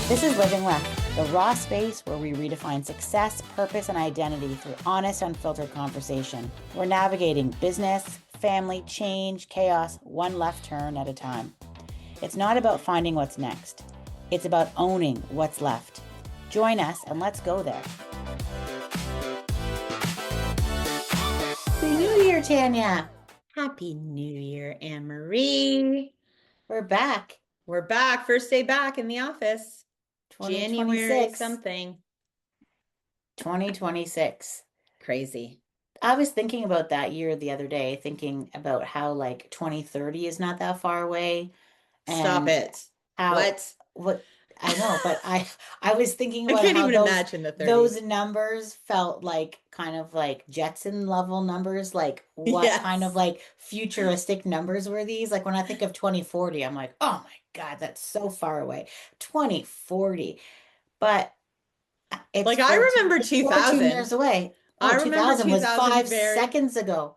This is Living Left, the raw space where we redefine success, purpose, and identity through honest, unfiltered conversation. We're navigating business, family, change, chaos, one left turn at a time. It's not about finding what's next. It's about owning what's left. Join us and let's go there. Happy New Year, Tanya. Happy New Year, Anne-Marie. We're back. We're back. First day back in the office. January 2026. something. 2026. Crazy. I was thinking about that year the other day, thinking about how like 2030 is not that far away. Stop And it. how what I know, but I was thinking I about can't how even imagine the 30s. those numbers felt like kind of like Jetson level numbers, like what kind of Yes. like futuristic numbers were these? Like when I think of 2040, I'm like, oh my God, that's so far away. 2040. But it's Like I 14, remember it's 14 years 2000. away. I Oh, remember 2000 was 2000 five very, seconds ago.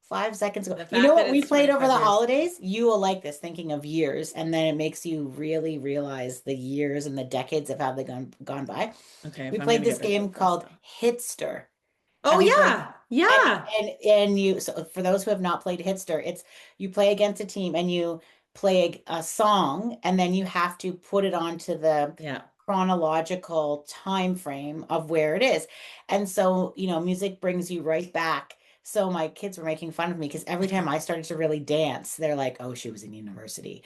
5 seconds ago. the You know fact that what we it's played over 25 the years. holidays? You will like this, thinking of years, and then it makes you really realize the years and the decades of how they gone by. Okay, We if I'm played gonna this get this game focused called though. Hitster. Oh Have you played? yeah. Yeah. And you, so for those who have not played Hitster, it's you play against a team and you play a song, and then you have to put it onto the Yeah. chronological time frame of where it is. And so, music brings you right back. So my kids were making fun of me because every time I started to really dance, they're like, "Oh, she was in university,"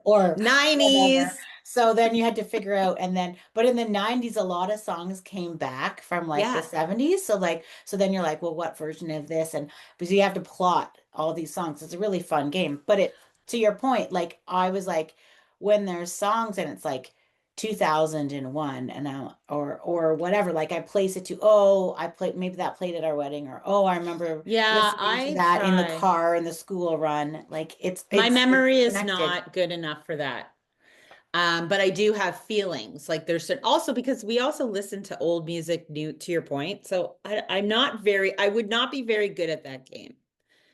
or whatever. 90s. So then you had to figure out, and then, but in the 90s, a lot of songs came back from like the Yeah. 70s. So then you're like, well, what version of this? And because you have to plot all these songs. It's a really fun game. But to your point, like I was like, when there's songs and it's like 2001 and now or whatever, like I place it to, oh, I played, maybe that played at our wedding, or oh, I remember Yeah, listening to I that in the try. car in the school run. Like My it's memory is connected. not good enough for that. But I do have feelings like there's also because we also listen to old music new to your point. So I'm not very, I would not be very good at that game.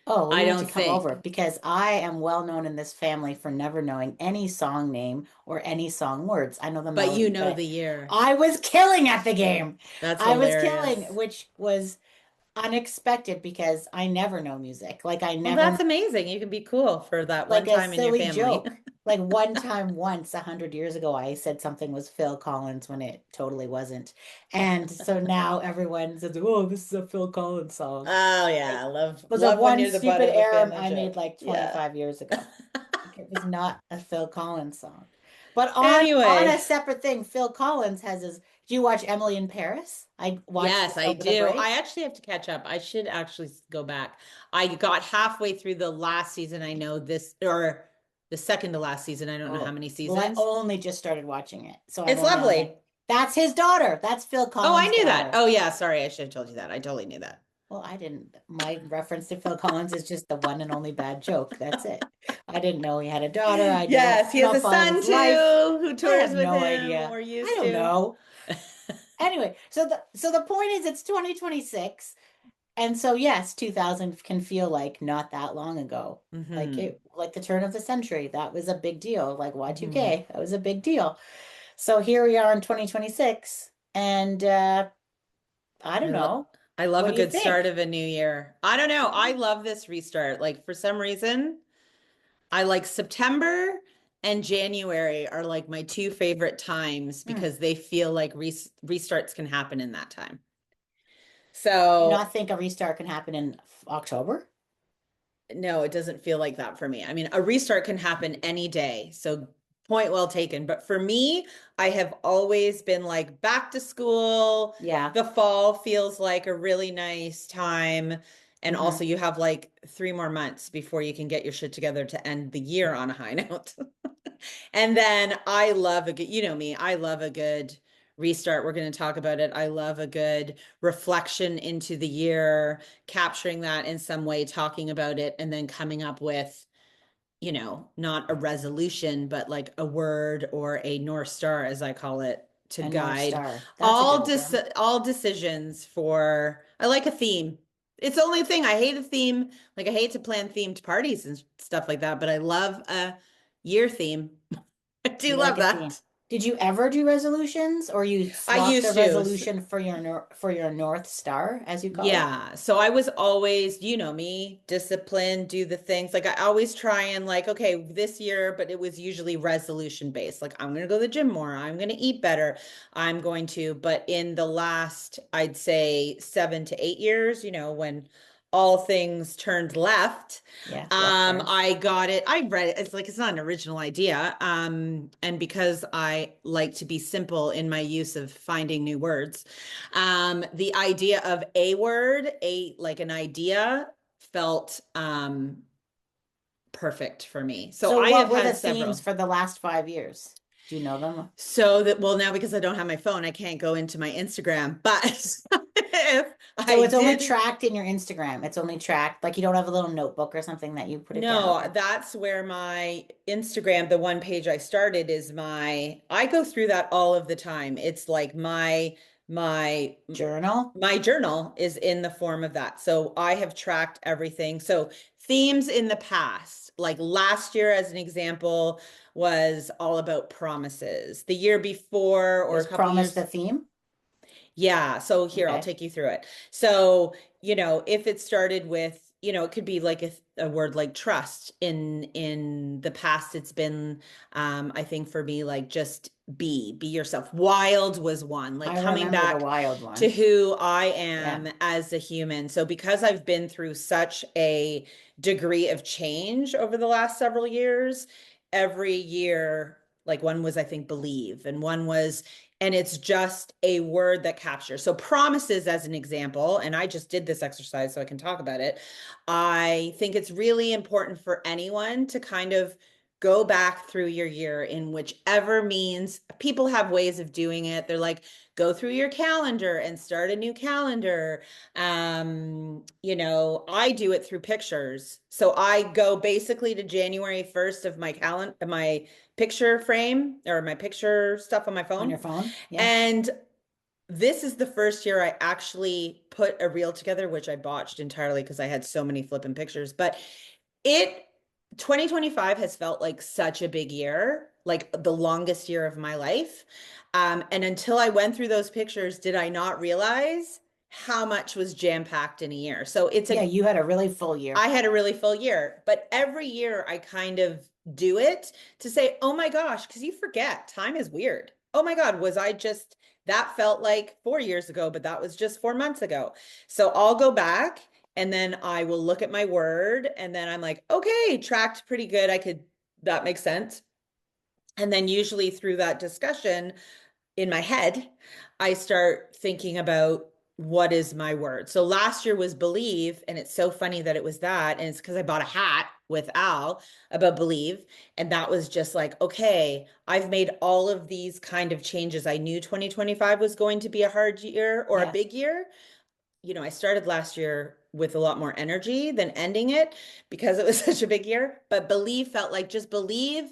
Oh, well, I you need to don't come over think. because I am well known in this family for never knowing any song name or any song words. I know the But you melody, know but the year. I was killing at the game. That's I was killing, hilarious. which was unexpected because I never know music. Like I Well, never that's amazing. You can be cool for that one like a time in your silly family. joke. Like one time, once 100 years ago, I said something was Phil Collins when it totally wasn't. And so now everyone says, "Oh, this is a Phil Collins song." Oh It yeah, love was a when one you're the butt stupid of a error family I made joke. like Yeah. 25 years ago. Like, it was not a Phil Collins song. But on a Anyway, separate thing, Phil Collins has his. Do you watch Emily in Paris? I watched it yes, I over the do. I break. actually have to catch up. I should actually go back. I got halfway through the last season. I know this, or the second to last season. I don't know how Oh, many well, I seasons. only just started watching it, so I've It's only on like lovely. that's his daughter. That's Phil Oh, I Collins' knew that. daughter. Oh, yeah. Sorry, I should have told you that. I totally knew that. Well, I didn't. My reference to Phil Collins is just the one and only bad joke. That's it. I didn't know he had a daughter. I Yes, he has don't a follow son his life. too who I tours have with no him, idea. or I used don't to. know. Anyway, so the point is it's 2026. And so yes, 2000 can feel like not that long ago. Hmm. Like the turn of the century. That was a big deal. Like Hmm. Y2K, that was a big deal. So here we are in 2026 and I I don't love know. I love What a do you good start think? of a new year. I don't know. I love this restart. Like for some reason, I like September and January are like my two favorite times Hmm. because they feel like restarts can happen in that time. Do you not So, think a restart can happen in October? no, it doesn't feel like that for me. I mean, a restart can happen any day. So, point well taken. But for me, I have always been like back to school. Yeah. The fall feels like a really nice time. And Hmm. also, you have like 3 more months before you can get your shit together to end the year on a high note. And then I love a good, you know me, I love a good restart. We're going to talk about it. I love a good reflection into the year, capturing that in some way, talking about it, and then coming up with, not a resolution, but like a word or a North Star, as I call it, to A North guide Star. That's a good term. all decisions for, I like a theme. It's the only thing I hate a theme. Like I hate to plan themed parties and stuff like that, but I love a year theme. I do You like love a theme. that. Did you ever do resolutions, or you I swapped the used to. resolution for your for your North Star, as you call it? Yeah. So I was always, you know me, disciplined, do the things. Like I always try and like, okay, this year, but it was usually resolution based. Like I'm going to go to the gym more. I'm going to eat better. I'm going to, but in the last, I'd say 7 to 8 years, when all things turned left, Yes, left turns. I got it. I read it. It's like it's not an original idea. And because I like to be simple in my use of finding new words, the idea of a word, like an idea, felt perfect for me. So So I have what were the had themes several. for the last 5 years? Do you know them? So that, well, now because I don't have my phone, I can't go into my Instagram. But if So I it's only did, tracked in your Instagram. It's only tracked, like you don't have a little notebook or something that you put it down no, or that's where my Instagram, the one page I started is I go through that all of the time. It's like my journal. my journal is in the form of that. So I have tracked everything. So themes in the past, like last year, as an example, was all about promises. The year before, or a Was couple promise the years, theme? yeah. So here, I'll Okay. take you through it. So, if it started with, it could be like a word like trust. In the past, it's been, I think for me, like just be yourself. Wild was one, like I coming remember the back wild to one. who I Yeah. am as a human. So because I've been through such a degree of change over the last several years, every year, like one was, I think, believe, and one was, and it's just a word that captures. So promises, as an example, and I just did this exercise so I can talk about it. I think it's really important for anyone to kind of go back through your year in whichever means. People have ways of doing it. They're like, go through your calendar and start a new calendar. I do it through pictures. So I go basically to January 1st of my calendar, my picture frame, or my picture stuff on my On phone. your phone? Yeah. And this is the first year I actually put a reel together, which I botched entirely because I had so many flipping pictures. But it 2025 has felt like such a big year, like the longest year of my life. And until I went through those pictures, did I not realize how much was jam-packed in a year. So Yeah, you had a really full I year. had a really full year, but every year I kind of do it to say, oh my gosh, because you forget time is weird. Oh my God, was I just, that felt like 4 years ago, but that was just 4 months ago. So I'll go back and then I will look at my word and then I'm like, okay, tracked pretty good. That makes sense. And then usually through that discussion, in my head, I start thinking about what is my word. So last year was believe, and it's so funny that it was that. And it's because I bought a hat with Al about believe. And that was just like, okay, I've made all of these kind of changes. I knew 2025 was going to be a hard year or a Yeah. big year. I started last year with a lot more energy than ending it because it was such a big year. But believe felt like just believe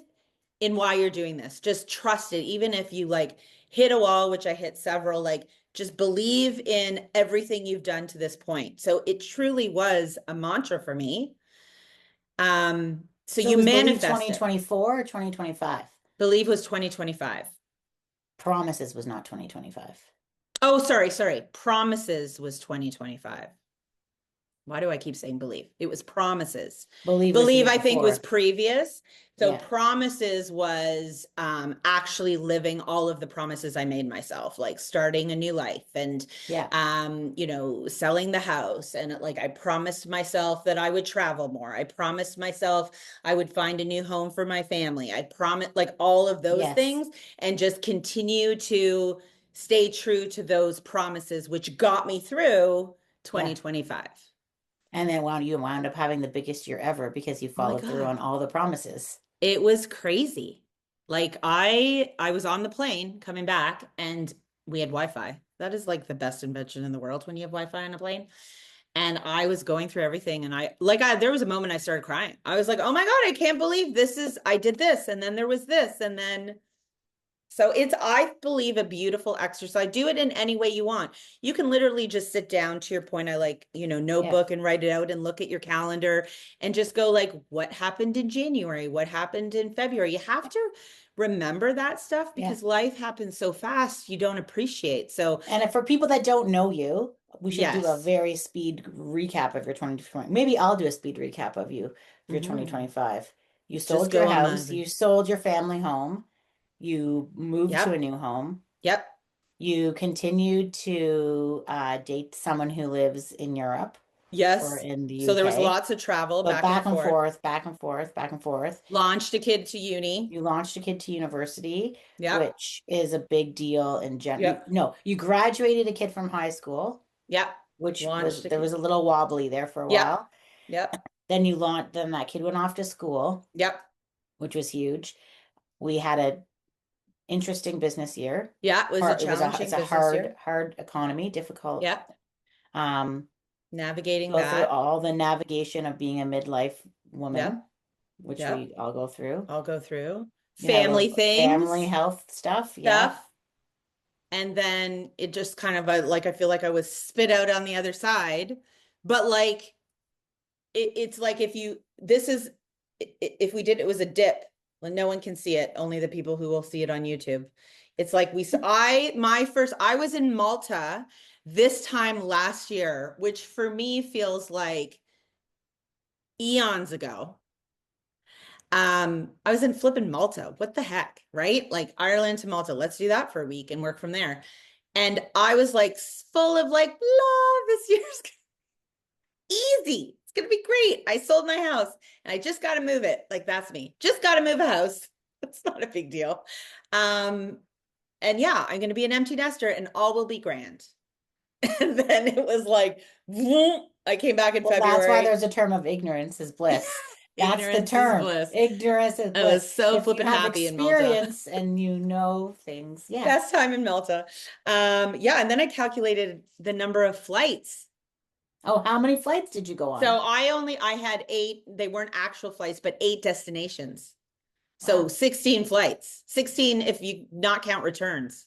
in why you're doing this. Just trust it. Even if you like hit a wall, which I hit several, like just believe in everything you've done to this point. So it truly was a mantra for me. So So it you was Believe manifest it. 2024 or 2025? Believe was 2025. Promises was not 2025. Oh, sorry. Promises was 2025. Why do I keep saying believe? It was promises. Believe was the Believe, year I think, was before. previous. So Yeah. promises was actually living all of the promises I made myself, like starting a new life and Yeah. selling the house. And like I promised myself that I would travel more. I promised myself I would find a new home for my family. I promised like all of those Yes. things and just continue to stay true to those promises, which got me through Yeah. 2025. And then you wound up having the biggest year ever because you Oh my followed through God. on all the promises. It was crazy. Like I was on the plane coming back and we had Wi-Fi. That is like the best invention in the world when you have Wi-Fi on a plane. And I was going through everything and there was a moment I started crying. I was like, "Oh my God, I can't believe I did this and then there was this and then So it's, I believe, a beautiful exercise. Do it in any way you want. You can literally just sit down, to your point. I like, Yeah. notebook and write it out and look at your calendar and just go like, what happened in January? What happened in February? You have to remember that stuff Yeah. because life happens so fast you don't appreciate. So And for people that don't know you, we should do a yes. very speed recap of your 2020. Maybe I'll do a speed recap of your Mhm. 2025. You Just sold your go on house, the, you sold your family home, you moved to a yep, new home, yep, you continued to date someone who lives in Europe or yes. in the So there was UK. lots of travel So back and back and forth. forth, back and forth, back and forth. Launched a kid to uni. You launched a kid to university, Yep, which is a big deal in yep, no, you graduated a kid from high school, yep. which Launched was a there kid. was a little wobbly there for a Yep, while. yep, Then that kid went off to school, yep. which was huge. We had a interesting business year. Yeah, it was a It's challenging a business year. hard economy, difficult. Yep. Um, Navigating go through that. all the navigation of being a midlife woman, Yep, which yep. we all go through. I'll go through You had a family little family things, health stuff, yeah. stuff. And then it just kind of like, I feel like I was spit out on the other side. But like, it's like if you, this is, if we did, it was a dip. Well, no one can see it, only the people who will see it on YouTube. It's like I was in Malta this time last year, which for me feels like eons ago. I was in flipping Malta. What the heck, right? Like Ireland to Malta. Let's do that for a week and work from there. And I was like full of like love. This year's easy. It's gonna be great. I sold my house and I just got to move it. Like that's me. Just got to move a house. It's not a big deal. Um, and yeah, I'm gonna be an empty nester and all will be grand. And then it was like, vroom. I came back in Well, that's why February. there's a term of ignorance is bliss. That's the Ignorance is term. bliss. Ignorance is I bliss. was so If you flippin' have happy in Malta. experience and you know things, yeah. Best time in Malta. Yeah, and then I calculated the number of flights. Oh, how many flights did you go So on? I had eight, they weren't actual flights, but eight destinations. So Wow. 16 flights. 16 if you not count returns.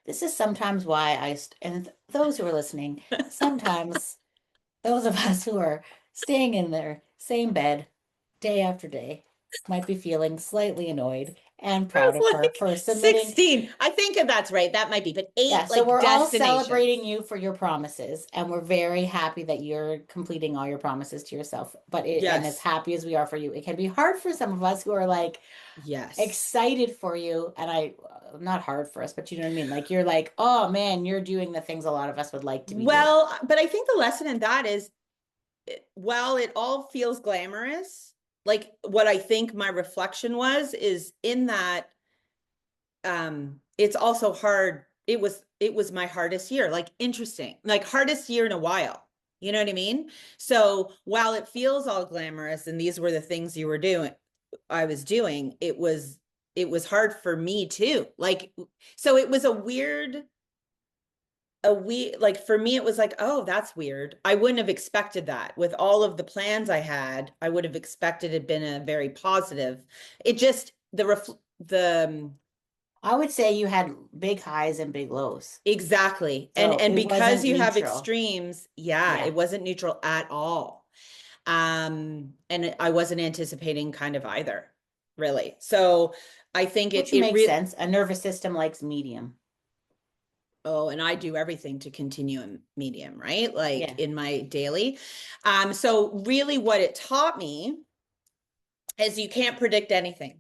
This is sometimes why and those who are listening, sometimes those of us who are staying in their same bed day after day might be feeling slightly annoyed and I proud of was her like for submitting. 16. I think that's right. That might be, but Yeah, eight so like we're all destinations. celebrating you for your promises, and we're very happy that you're completing all your promises to yourself. And as Yes. happy as we are for you, it can be hard for some of us who are like Yes. excited for you. And not hard for us, but you know what I mean? Like you're like, oh man, you're doing the things a lot of us would like to be doing. Well, but I think the lesson in that is while it all feels glamorous, like what I think my reflection was is in that it's also hard. It was my hardest year, like interesting, like hardest year in a while. You know what I mean? So while it feels all glamorous and these were the things you were doing, I was doing, it was hard for me too. Like so it was like for me it was like, oh, that's weird. I wouldn't have expected that. With all of the plans I had, I would have expected it been a very positive. It just the I would say you had big highs and big lows. exactly. And So and it because wasn't you have neutral. extremes, yeah, Yeah, it wasn't neutral at all. And I wasn't anticipating kind of either, really. So I think it which it makes real sense. A nervous system likes medium. oh, and I do everything to continue in medium, right? Like Yeah. in my daily. So really what it taught me is you can't predict anything.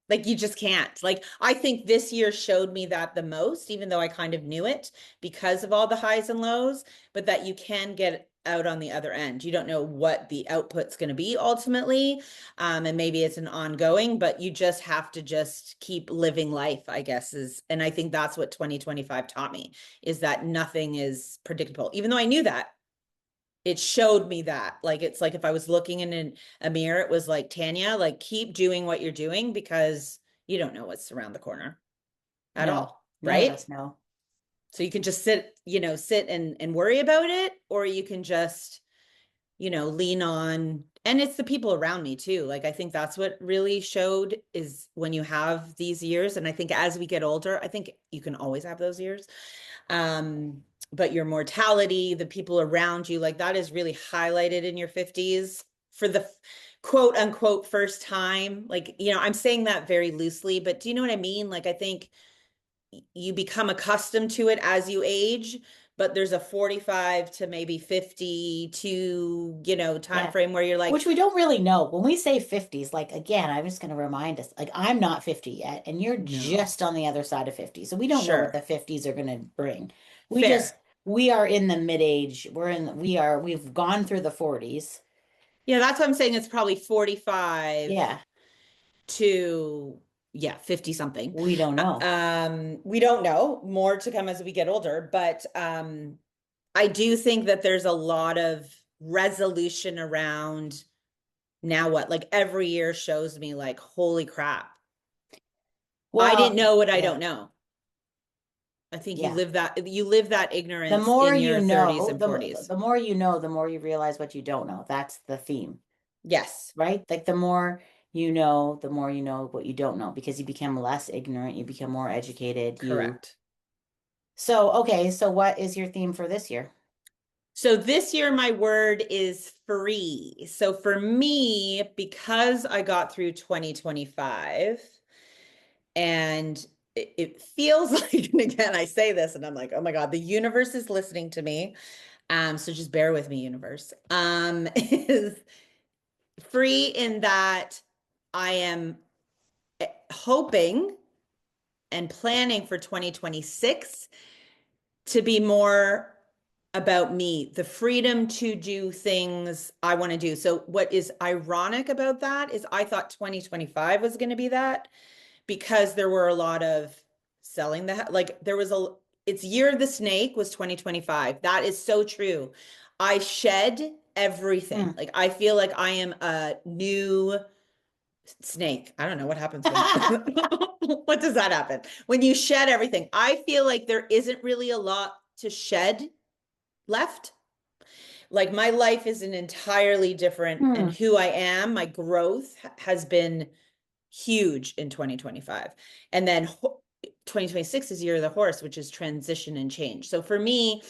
Like you just can't. Like I think this year showed me that the most, even though I kind of knew it because of all the highs and lows, but that you can get out on the other end. You don't know what the output's going to be ultimately. And maybe it's an ongoing, but you just have to just keep living life, I guess and I think that's what 2025 taught me is that nothing is predictable. Even though I knew that, it showed me that like it's like if I was looking in a mirror, it was like, Tanya, like keep doing what you're doing because you don't know what's around the corner at No, all, none of right? us know. So you can just sit and worry about it, or you can just lean on And it's the people around me too. Like, I think that's what really showed is when you have these years. And I think as we get older, I think you can always have those years. Um, but your mortality, the people around you, like that is really highlighted in your 50s for the quote unquote first time. Like, I'm saying that very loosely, but do you know what I mean? Like, I think you become accustomed to it as you age, but there's a 45 to maybe 52, time Yeah. frame where you're like, Which we don't really know. When we say 50s, like again, I'm just going to remind us, like I'm not 50 yet, and you're no, just on the other side of 50. So we don't know what sure, the 50s are going to bring. We just fair. we are in the mid-age. We've gone through the 40s. Yeah, that's what I'm saying. It's probably 45 Yeah. to, yeah, 50 something. We don't know. We don't know, more to come as we get older, but I do think that there's a lot of resolution around now what, like every year shows me like, holy crap, I didn't Well, know what I yeah. don't know. I think Yeah. you live that The ignorance more in you your 30s know, and 40s. the more you know, the more you realize what you don't know. That's the theme, Yes, right? Like the more you know what you don't know because you become less ignorant, you become more educated, you correct. So, okay, so what is your theme for this year? So this year, my word is free. So for me, because I got through 2025 and it feels like, and again, I say this and I'm like, oh my God, the universe is listening to me. So just bear with me, universe. Is free in that I am hoping and planning for 2026 to be more about me, the freedom to do things I want to do. So, what is ironic about that is I thought 2025 was going to be that because there were a lot of selling like there was it's year of the snake was 2025. That is so true. I shed everything. Hmm. Like, I feel like I am a new snake. I don't know what happens when what does that happen? When you shed everything. I feel like there isn't really a lot to shed left. Like, my life is an entirely different, and Hmm. who I am, my growth has been huge in 2025. And then 2026 is year of the horse, which is transition and change. So for me,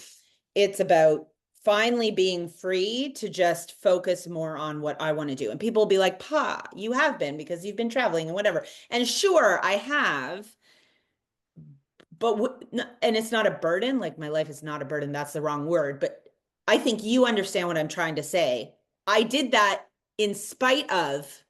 it's about finally being free to just focus more on what I want to do. And people will be like, Pa, you have been because you've been traveling and whatever. And sure, I have, but and it's not a burden. Like, my life is not a burden. That's the wrong word. But I think you understand what I'm trying to say. I did that in spite of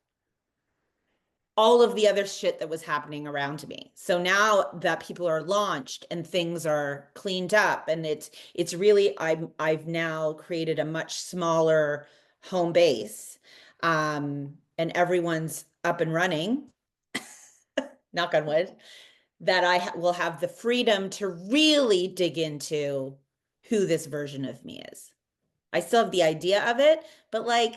all of the other shit that was happening around me. So now that people are launched and things are cleaned up and it's really I've now created a much smaller home base. And everyone's up and running, knock on wood, that I will have the freedom to really dig into who this version of me is. I still have the idea of it, but like,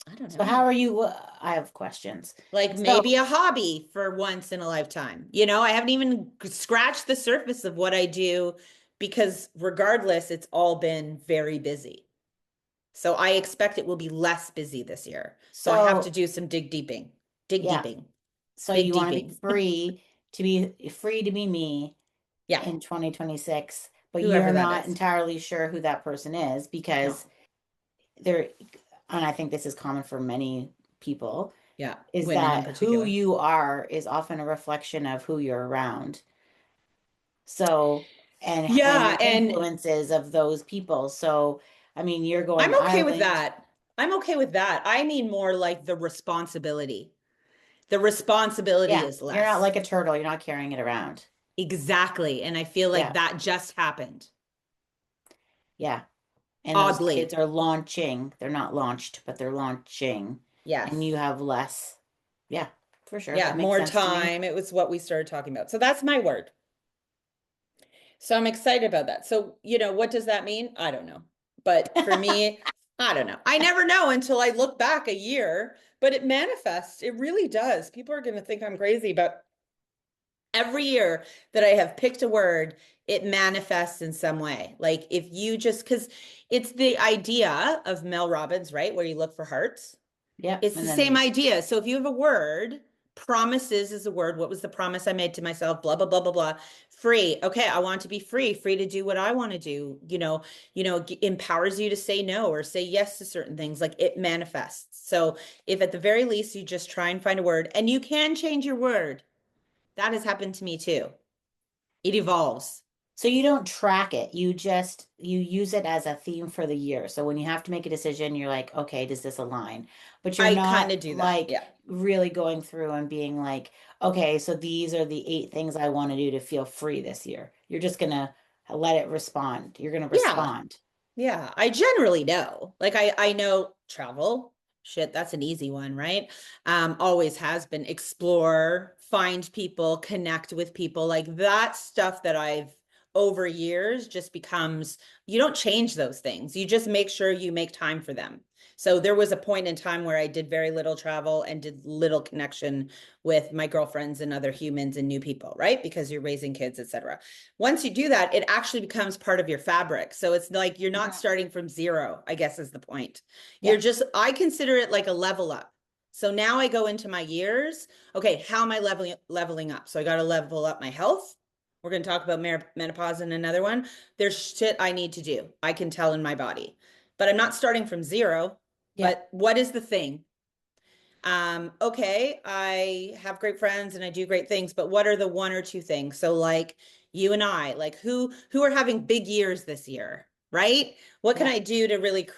I don't So how know. are you? I have questions. Like So, maybe a hobby for once in a lifetime. I haven't even scratched the surface of what I do because regardless, it's all been very busy. So I expect it will be less busy this year. So I have to so do some dig yeah. deeping, So big you want to be deeping. free to be me Yeah, in 2026, but whoever you're that not is. entirely sure who that person is No. because there, and I think this is common for many people, Yeah, is women in that who particular. you are is often a reflection of who you're around. So, and Yeah, the and influences of those people. So, I mean, you're going I'm okay with island. that. I'm okay with that. I mean more like the responsibility. The responsibility Yeah, is you're not less. like a turtle. You're not carrying it around. Exactly. And I feel like Yeah, that just happened. yeah. And those kids Oddly. are launching. They're not launched, but they're launching. And Yes. you have less. Yeah, for sure. Yeah, That makes more sense to me. time. It was what we started talking about. So that's my word. So I'm excited about that. So, what does that mean? I don't know. But for me, I don't know. I never know until I look back a year, but it manifests. It really does. People are going to think I'm crazy, but every year that I have picked a word, it manifests in some way. Like if you just, because it's the idea of Mel Robbins, right? Where you look for hearts. Yep. It's the And same then, idea. So if you have a word, promises is a word. What was the promise I made to myself? Blah, blah, blah, blah, blah. Free. Okay, I want to be free, free to do what I want to do. Empowers you to say no or say yes to certain things. Like it manifests. So if at the very least you just try and find a word and you can change your word, that has happened to me too. It evolves. so you don't track it. You use it as a theme for the year. So when you have to make a decision, you're like, okay, does this align? But you're I kind not of do that. like Yeah. really going through and being like, okay, so these are the 8 things I want to do to feel free this year. You're just gonna let it respond. You're gonna Yeah. respond. Yeah, I generally know. Like I know travel. Shit, that's an easy one, right? Always has been explore, find people, connect with people. Like that stuff that I've over years just becomes you don't change those things. You just make sure you make time for them. So there was a point in time where I did very little travel and did little connection with my girlfriends and other humans and new people, right? Because you're raising kids, etc. Once you do that, it actually becomes part of your fabric. So it's like you're not Mhm. starting from zero, I guess is the point. You're Yep. just, I consider it like a level up. So now I go into my years. Okay, how am I leveling up? So I got to level up my health. We're going to talk about menopause in another one. There's shit I need to do. I can tell in my body, but I'm not starting from zero. Yep. But what is the thing? Okay, I have great friends and I do great things, but what are the one or two things? So like you and I, like who are having big years this year, right? What can I Yep. do to really,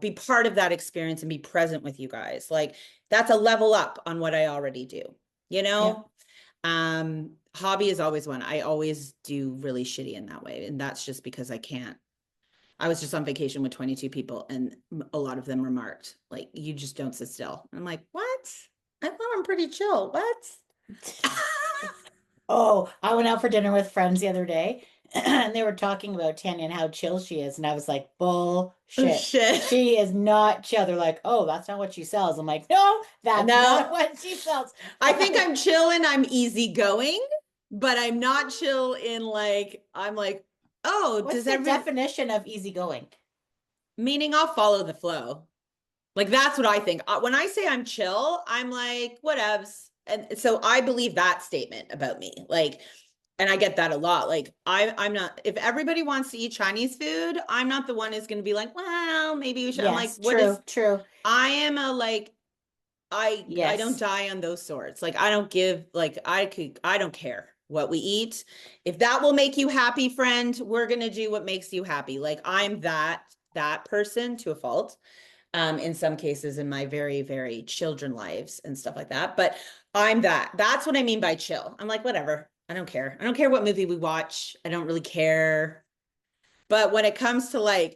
be part of that experience and be present with you guys? Like that's a level up on what I already do, you Yep. know? Hobby is always one. I always do really shitty in that way, and that's just because I can't. I was just on vacation with 22 people, and a lot of them remarked, like, you just don't sit still. I'm like, what? I thought I'm pretty chill. What? Oh, I went out for dinner with friends the other day and they were talking about Tanya and how chill she is. And I was like, Oh, bullshit. shit. She is not chill. They're like, oh, that's not what she sells. I'm like, no, that's not No, what she sells. I think I'm chill and I'm easygoing, but I'm not chill in like, I'm like, oh, What's does the every, definition of easygoing? meaning I'll follow the flow. Like that's what I think. When I say I'm chill, I'm like, whatevs. And so I believe that statement about me. Like, and I get that a lot. Like, I'm not, if everybody wants to eat Chinese food, I'm not the one who's going to be like, well, maybe we should. I'm like, Yes, what is, true, true. I am a like, I don't Yes. die on those sorts. Like I don't give like I don't care what we eat. If that will make you happy, friend, we're gonna do what makes you happy. Like I'm that person to a fault. In some cases in my very, very children lives and stuff like that. But I'm that. That's what I mean by chill. I'm like, whatever. I don't care. I don't care what movie we watch. I don't really care. But when it comes to like,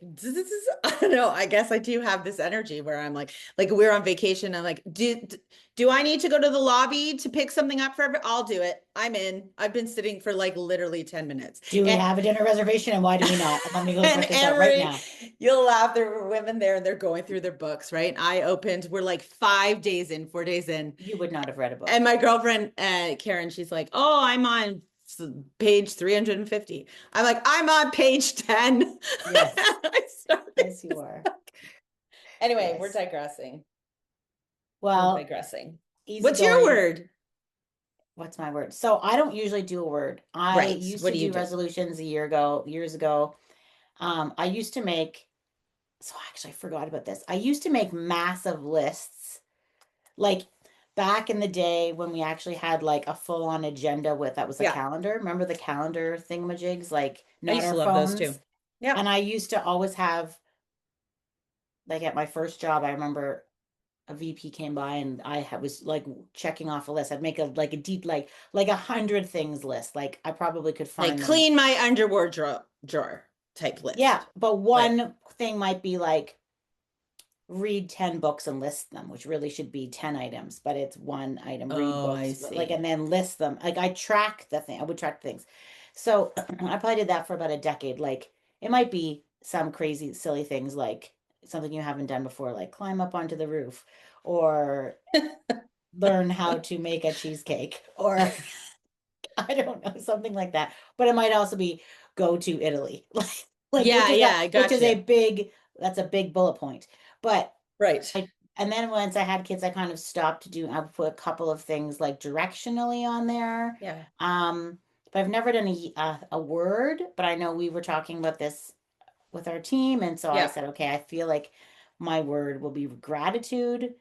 I don't know, I guess I do have this energy where I'm like we're on vacation. I'm like, do I need to go to the lobby to pick something up for I'll do it. I'm in. I've been sitting for like literally 10 minutes. Do we have a dinner reservation and why do we not? And let me go And sort this out right every, now. you'll laugh, there were women there and they're going through their books, right? I opened, we're like 5 days in, 4 days in. You would not have read a And book. my girlfriend, Karen, she's like, oh, I'm on page 350. I'm like, I'm on page 10. Yes. I started. Yes, you are. Anyway, we're Yes. digressing. We're Well, digressing. What's your easygoing. word? What's my word? So I don't usually do a word. I Right. used What to do you do do? resolutions a year ago, years ago. I used to make, so actually I forgot about this. I used to make massive lists. Like back in the day when we actually had like a full-on agenda with that was a Yeah. calendar. Remember the calendar thingamajigs, like I not used our to love those too. phones. Yeah. And I used to always have, like at my first job, I remember a VP came by and was like checking off a list. I'd make a deep like 100 things list. Like I probably could Like find them. clean my underwear drawer type Yeah, list. but Right. one thing might be like read 10 books and list them, which really should be 10 items, but it's one item, read Oh, I books, like, see. and then list them. Like I track the thing, I would track things. So I probably did that for about a decade. Like it might be some crazy, silly things like something you haven't done before, like climb up onto the roof or learn how to make a cheesecake or I don't know, something like that. But it might also be go to Italy, like Yeah, yeah, I which got is you. a big that's a big bullet point. But Right. and then once I had kids, I kind of stopped doing. I put a couple of things like directionally on there. Yeah. Um, but I've never done a word. But I know we were talking about this with our team, and so I Yeah. said, okay, I feel like my word will be gratitude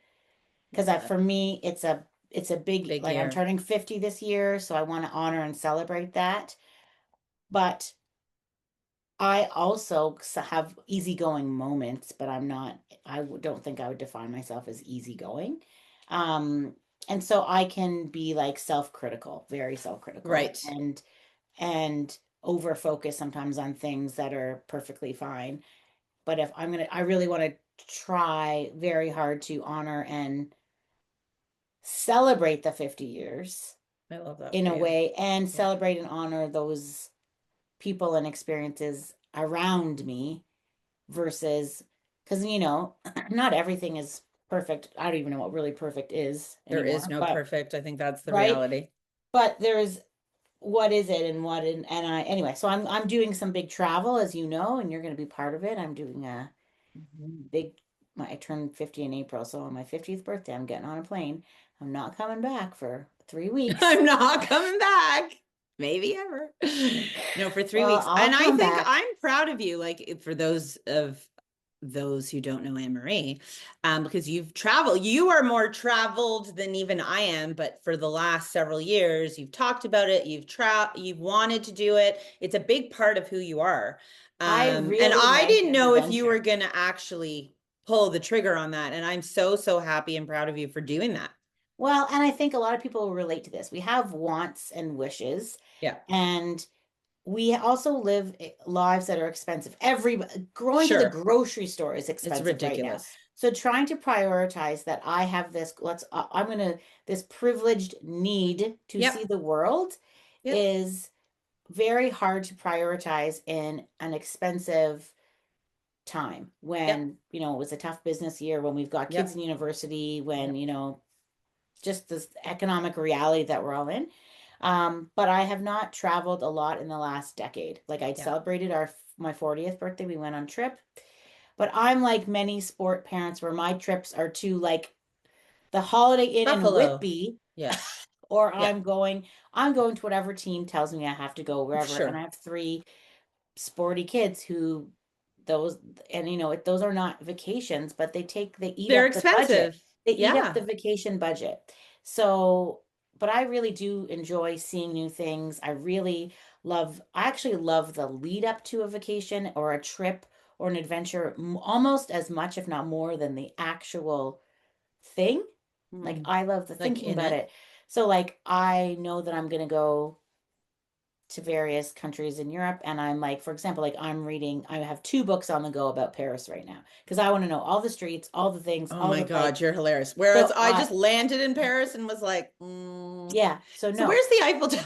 because Yeah. for me, it's a big Big like I'm year. turning 50 this year, so I want to honor and celebrate that. But I also have easygoing moments, but don't think I would define myself as easygoing. Um, and so I can be like self-critical, very self-critical, Right. and over focus sometimes on things that are perfectly fine. But if I really want to try very hard to honor and celebrate the 50 years I love that in for a you. way and Yeah. celebrate and honor those people and experiences around me versus because not everything is perfect. I don't even know what really perfect is There is anymore, no but perfect. I think that's the right, reality. but there's what is it and and I anyway, so I'm doing some big travel, as you know, and you're going to be part of it. I'm doing a Mhm. big I turned 50 in April, so on my 50th birthday I'm getting on a plane. I'm not coming back for 3 weeks. I'm not coming back. Maybe ever. No, for three Well, weeks. I'll And I come think back. I'm proud of you, like for those who don't know Anne Marie, because you've traveled. You are more traveled than even I am, but for the last several years, you've talked about it, you've wanted to do it. It's a big part of who you are. I And really I like didn't know if you were adventure. gonna actually pull the trigger on that. And I'm so, so happy and proud of you for doing that. Well, and I think a lot of people will relate to this. We have wants and wishes, Yeah. and we also live lives that are expensive. Every Going to the Sure. grocery store is It's expensive right now. ridiculous. So trying to prioritize that I have this, I'm gonna, this privileged need to see Yep. the world Yep. is very hard to prioritize in an expensive time Yep. when, it was a tough business year, when we've got kids Yep. in university, when, Yep. just this economic reality that we're all in. But I have not traveled a lot in the last decade. Like I Yep. celebrated our my 40th birthday, we went on trip. But I'm like many sport parents where my trips are to like the Holiday Inn in Buffalo. Whitby, Yeah. or Yeah. I'm going to whatever team tells me I have to go wherever. And I Sure. have three sporty kids who those and those are not vacations, but they eat They're up the budget. expensive. They eat up the Yeah. vacation budget. So, but I really do enjoy seeing new things. I actually love the lead up to a vacation or a trip or an adventure almost as much, if not more, than the actual thing. Like Hmm. I love the Like thinking in about it. it. So like I know that I'm gonna go to various countries in Europe. And I'm like, for example, like I have two books on the go about Paris right now because I want to know all the streets, all the things, Oh all my the like. God, you're hilarious. Whereas So I just landed in Paris and was like, yeah, so so no. where's the Eiffel Tower?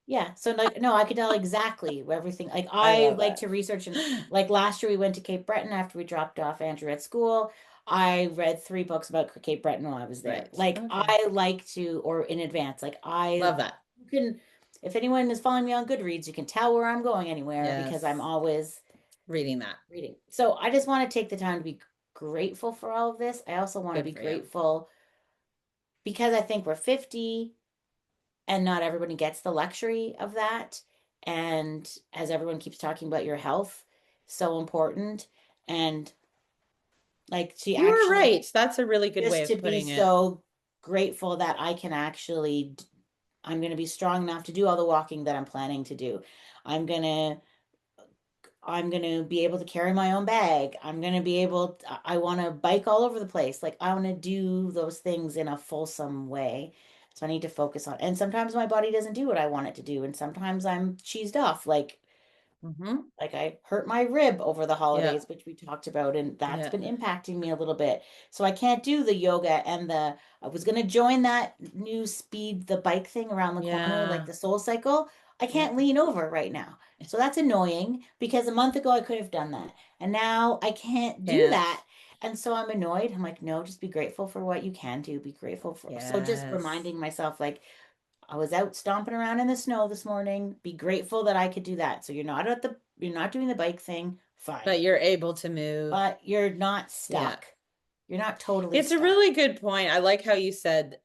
Yeah, so like no, I could tell exactly everything. Like I I love like it. to research and like last year we went to Cape Breton after we dropped off Andrew at school. I read three books about Cape Breton while I was there. Right. Like Okay. I like to, or in advance, like Love that. you can, if anyone is following me on Goodreads, you can tell where I'm going anywhere because I'm Yes. always Reading that. reading. So I just want to take the time to be grateful for all of this. I also want to Good be for you. grateful because I think we're 50 and not everybody gets the luxury of that. And as everyone keeps talking about your health, so important. And like to You are actually right. That's a really good way just to of be putting it. so grateful that I'm going to be strong enough to do all the walking that I'm planning to do. I'm going to I'm gonna be able to carry my own bag. I want to bike all over the place. Like I want to do those things in a fulsome way. So I need to focus on. And sometimes my body doesn't do what I want it to do. And sometimes I'm cheesed off. Hmm. Like I hurt my rib over the Yeah. holidays, which we talked about, and that's Yeah. been impacting me a little bit. So I can't do the yoga I was gonna join that new the bike thing around the corner, like Yeah. the Soul Cycle. I Yeah. can't lean over right now. So that's annoying because a month ago I could have done that. And now I can't do Can't. that. And so I'm annoyed. I'm like, no, just be grateful for what you can do. Be grateful for. So just Yes. reminding myself, like, I was out stomping around in the snow this morning. Be grateful that I could do that. So you're not doing the bike thing, fine. But you're able to move. But you're not Yeah. stuck. You're not totally It's a stuck. really good point. I like how you said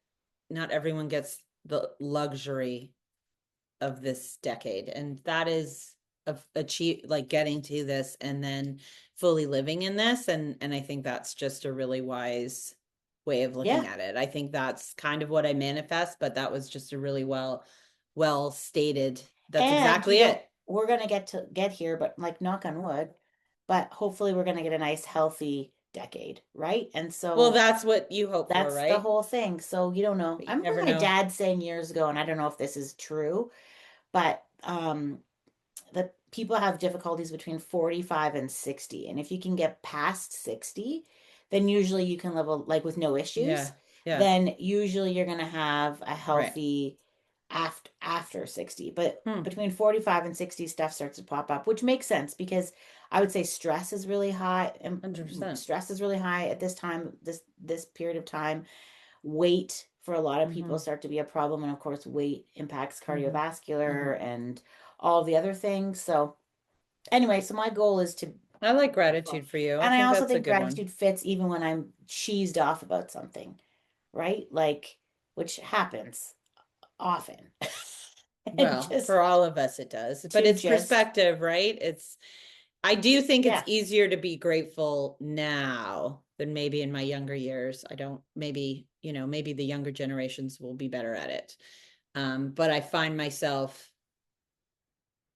not everyone gets the luxury of this decade. And that is achieve like getting to this and then fully living in this. And I think that's just a really wise way of looking Yeah. at it. I think that's kind of what I manifest, but that was just a really well stated. That's And exactly it. we're gonna get here, but like knock on wood, but hopefully we're gonna get a nice healthy decade, right? And Well, so that's what you hope for, that's the right? whole thing. So you don't know. But I you remember never my know. dad saying years ago, and I don't know if this is true, but that people have difficulties between 45 and 60. And if you can get past 60, then usually you can live like with no issues. Yeah. Yeah. Then usually you're going to have a Right. healthy after 60. But Hmm. between 45 and 60 stuff starts to pop up, which makes sense because I would say stress is really high and 100%. stress is really high at this time, this period of time. Weight for a lot of people Mm-hmm. start to be a problem, and of course weight impacts Mm-hmm. Mm-hmm. cardiovascular and all the other things. So anyway, so my goal is to I like be grateful. gratitude for you. I And I think also that's a think good one. gratitude fits even when I'm cheesed off about something, right? Like, which happens often. And Well, just for all of us, it does, but to it's just, perspective, right? I do think it's yeah, easier to be grateful now than maybe in my younger years. I don't, maybe, maybe the younger generations will be better at it. But I find myself,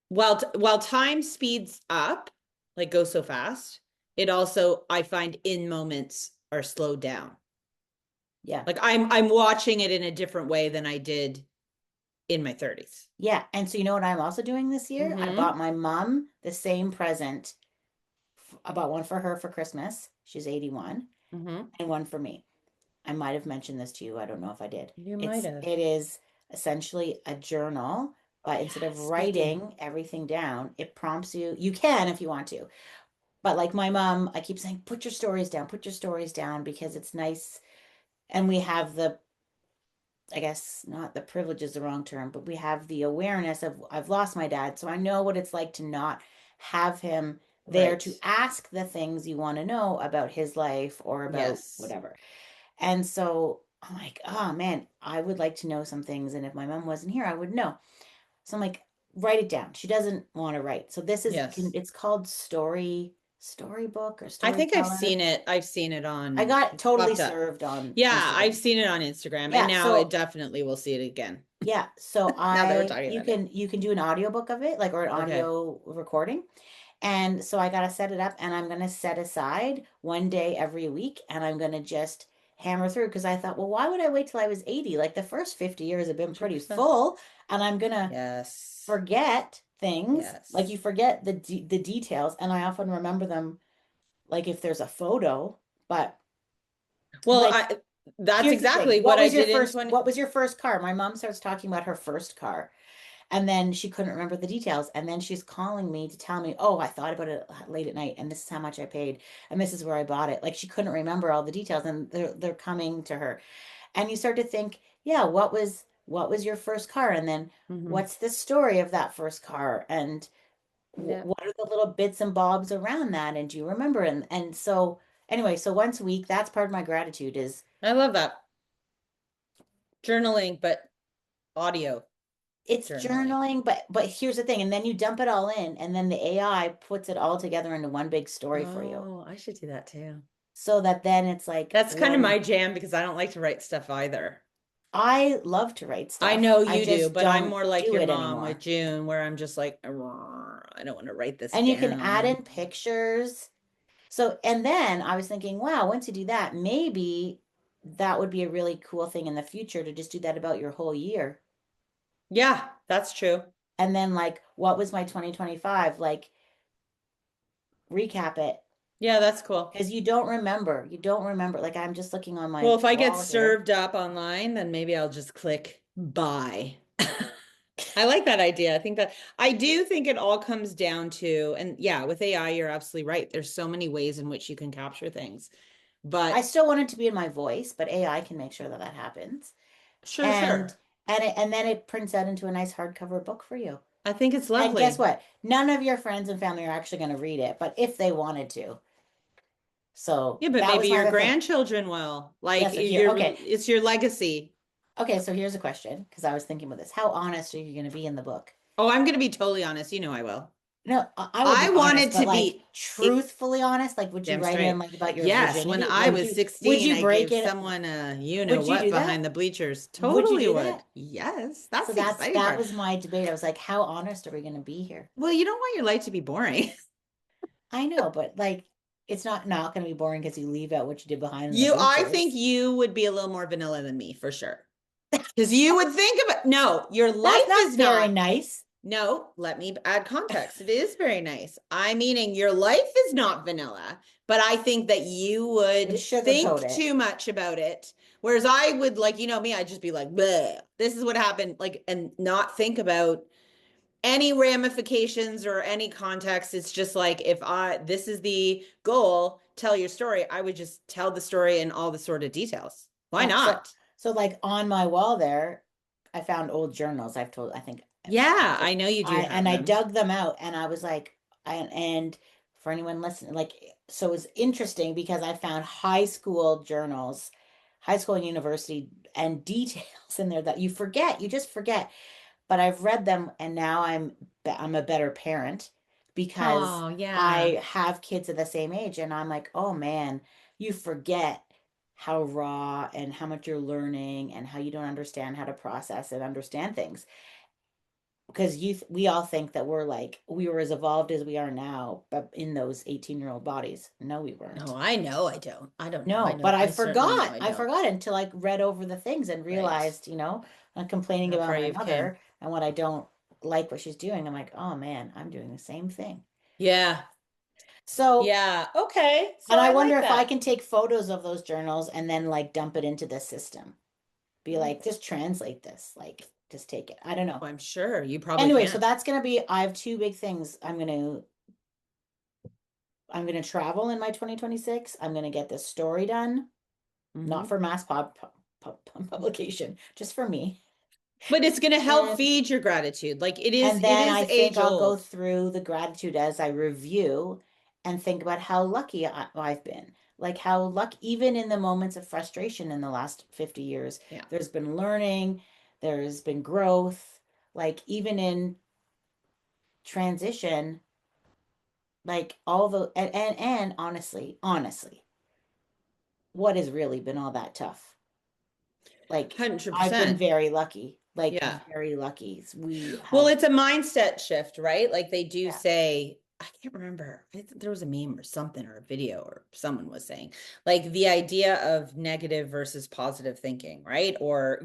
while time speeds up, like goes so fast, it also, I find in moments are slowed down. yeah, Like I'm watching it in a different way than I did in my 30s. yeah. And so you know what I'm also doing this year? I Mm-hmm. bought my mom the same present. I bought one for her for Christmas. She's 81, Mm-hmm. and one for me. I might have mentioned this to you. I don't know if I did. You might have. It is essentially a journal, Oh but instead of yes, I do. writing everything down, it prompts you. You can if you want to. But like my mom, I keep saying, put your stories down because it's nice. And we have the, I guess not the privilege is the wrong term, but we have the awareness of I've lost my dad. So I know what it's like to not have him there Right. to ask the things you want to know about his life or about Yes. whatever. And so I'm like, oh man, I would like to know some things. And if my mom wasn't here, I would know. So I'm like, write it down. She doesn't want to write. So this is, Yes. it's called storybook or I think I've storyteller. seen it. I've seen it I on, got it's totally popped up. served on Yeah, I've Instagram. seen it on Instagram and Yeah. now it So definitely will see it again. yeah. So Now that we're talking about it. you can do an audiobook of it, like, or an Okay. audio recording. And so I got to set it up and I'm going to set aside one day every week and I'm going to just hammer through because I thought, well, why would I wait till I was 80? Like the first 50 years have been pretty 100%. full and I'm going to Yes. forget things. Like you Yes. forget the details and I often remember them like if there's a photo, but Well, like that's here's the thing. exactly what I did in 20. What was your first car? My mom starts talking about her first car. And then she couldn't remember the details. And then she's calling me to tell me, oh, I thought about it late at night, and this is how much I paid, and this is where I bought it. Like she couldn't remember all the details, and they're coming to her. And you start to think, yeah, what was your first car? And then Hmm. what's the story of that first car? And Yeah. what are the little bits and bobs around that? And do you remember? And so anyway, so once a week, that's part of my gratitude is I love that. Journaling, but audio it's journaling. journaling, but here's the thing, and then you dump it all in, and then the AI puts it all together into one big story for you. Oh, I should do that too. So that then it's like That's kind of when my jam because I don't like to write stuff either. I love to write I stuff. know I you do, just but I'm don't more like do your it mom with anymore. June, where I'm just like, I don't want to write this And you can add down. in pictures. So, and then I was thinking, wow, once you do that, maybe that would be a really cool thing in the future to just do that about your whole year. Yeah, that's true. And then like, what was my 2025? Like, recap it. Yeah, that's cool. Because you don't remember. You don't remember. Like I'm just looking on Well, my if I get wall here. served up online, then maybe I'll just click buy. I like that idea. I think that I do think it all comes down to, and yeah, with AI, you're absolutely right. There's so many ways in which you can capture things. I But still want it to be in my voice, but AI can make sure that that happens. sure, And sure. and then it prints out into a nice hardcover book for you. I think it's And guess lovely. what? None of your friends and family are actually going to read it, but if they wanted to. So Yeah, but that maybe was my your other thing. grandchildren will. Yeah, Like so here, your okay. it's your legacy. Okay, so here's a question because I was thinking about this. How honest are you going to be in the book? Oh, I'm gonna be totally honest. You know I will. No, I will I be honest, wanted but to like be it truthfully honest, like would you damn write in straight. like about your Yes, when virginity? I was Would 16, you I break gave it? someone a you know Would you what do that? behind the bleachers. Would you Totally do would. that? Yes, So that's the exciting that part. was my debate. I was like, how honest are we going to be here? Well, you don't want your life to be boring. I know, but like it's not going to be boring because you leave out what you did behind in the I think bleachers. you would be a little more vanilla than me for sure. Because you would think of it. No, your That's life not is very not. nice. No, let me add context. It is very nice. I meaning your life is not vanilla, but I think that you Would would sugarcoat think it. too much about it. Whereas I would like, you know me, I'd just be like, bleh, this is what happened, like, and not think about any ramifications or any context. It's just like if this is the goal, tell your story. I would just tell the story in all the sort of details. Why Yeah. So not? so like on my wall there, I found old journals. I think Yeah, so I know you do have I them. dug them out and I was like and for anyone listening, like so it was interesting because I found high school journals, high school and university and details in there that you forget. You just forget. But I've read them and now I'm a better parent because Oh, yeah. I have kids at the same age and I'm like, "Oh man, you forget how raw and how much you're learning and how you don't understand how to process and understand things." Because we all think that we were as evolved as we are now, but in those 18-year-old bodies. No, we No, weren't. I know I don't. I don't know. I No, but know. I certainly know I I don't. forgot until I read over the things and Right. realized, I'm complaining How about far my you've came. mother and what I don't like what she's doing. I'm like, oh man, I'm doing the same thing. Yeah. So, Yeah. Okay. So and I I wonder like if I that. can take photos of those journals and then like dump it into the system. Be Mm. like, just translate this, like, just take it. I don't know. Oh, I'm sure you probably Anyway, so can. that's gonna be, I have two big things. I'm gonna travel in my 2026. I'm gonna get this story done, not Hmm. for publication, just for me. But it's going to help And feed your gratitude. Like and it then is I think age I'll go old. through the gratitude as I review and think about how lucky I've been. Like how lucky, even in the moments of frustration in the last 50 years, Yeah. there's been learning, there's been growth. Like even in transition, like all the and honestly, what has really been all that tough? Like I've been 100%. very lucky, like Yeah. very lucky. We Well, have, it's a mindset shift, right? Like they do yeah, say, I can't remember. There was a meme or something or a video or someone was saying, like the idea of negative versus positive thinking, right? Or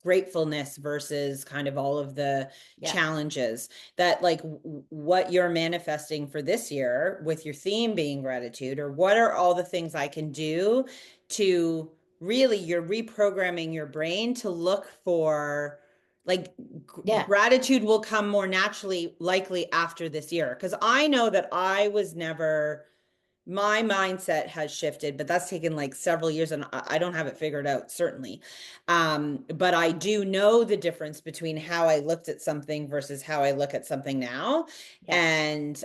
gratefulness versus kind of all of the yeah, challenges that, like, what you're manifesting for this year with your theme being gratitude, or what are all the things I can do to really, you're reprogramming your brain to look for like yeah, gratitude will come more naturally likely after this year because I know that I was never my mindset has shifted, but that's taken like several years and I don't have it figured out certainly. But I do know the difference between how I looked at something versus how I look at something now. yeah, And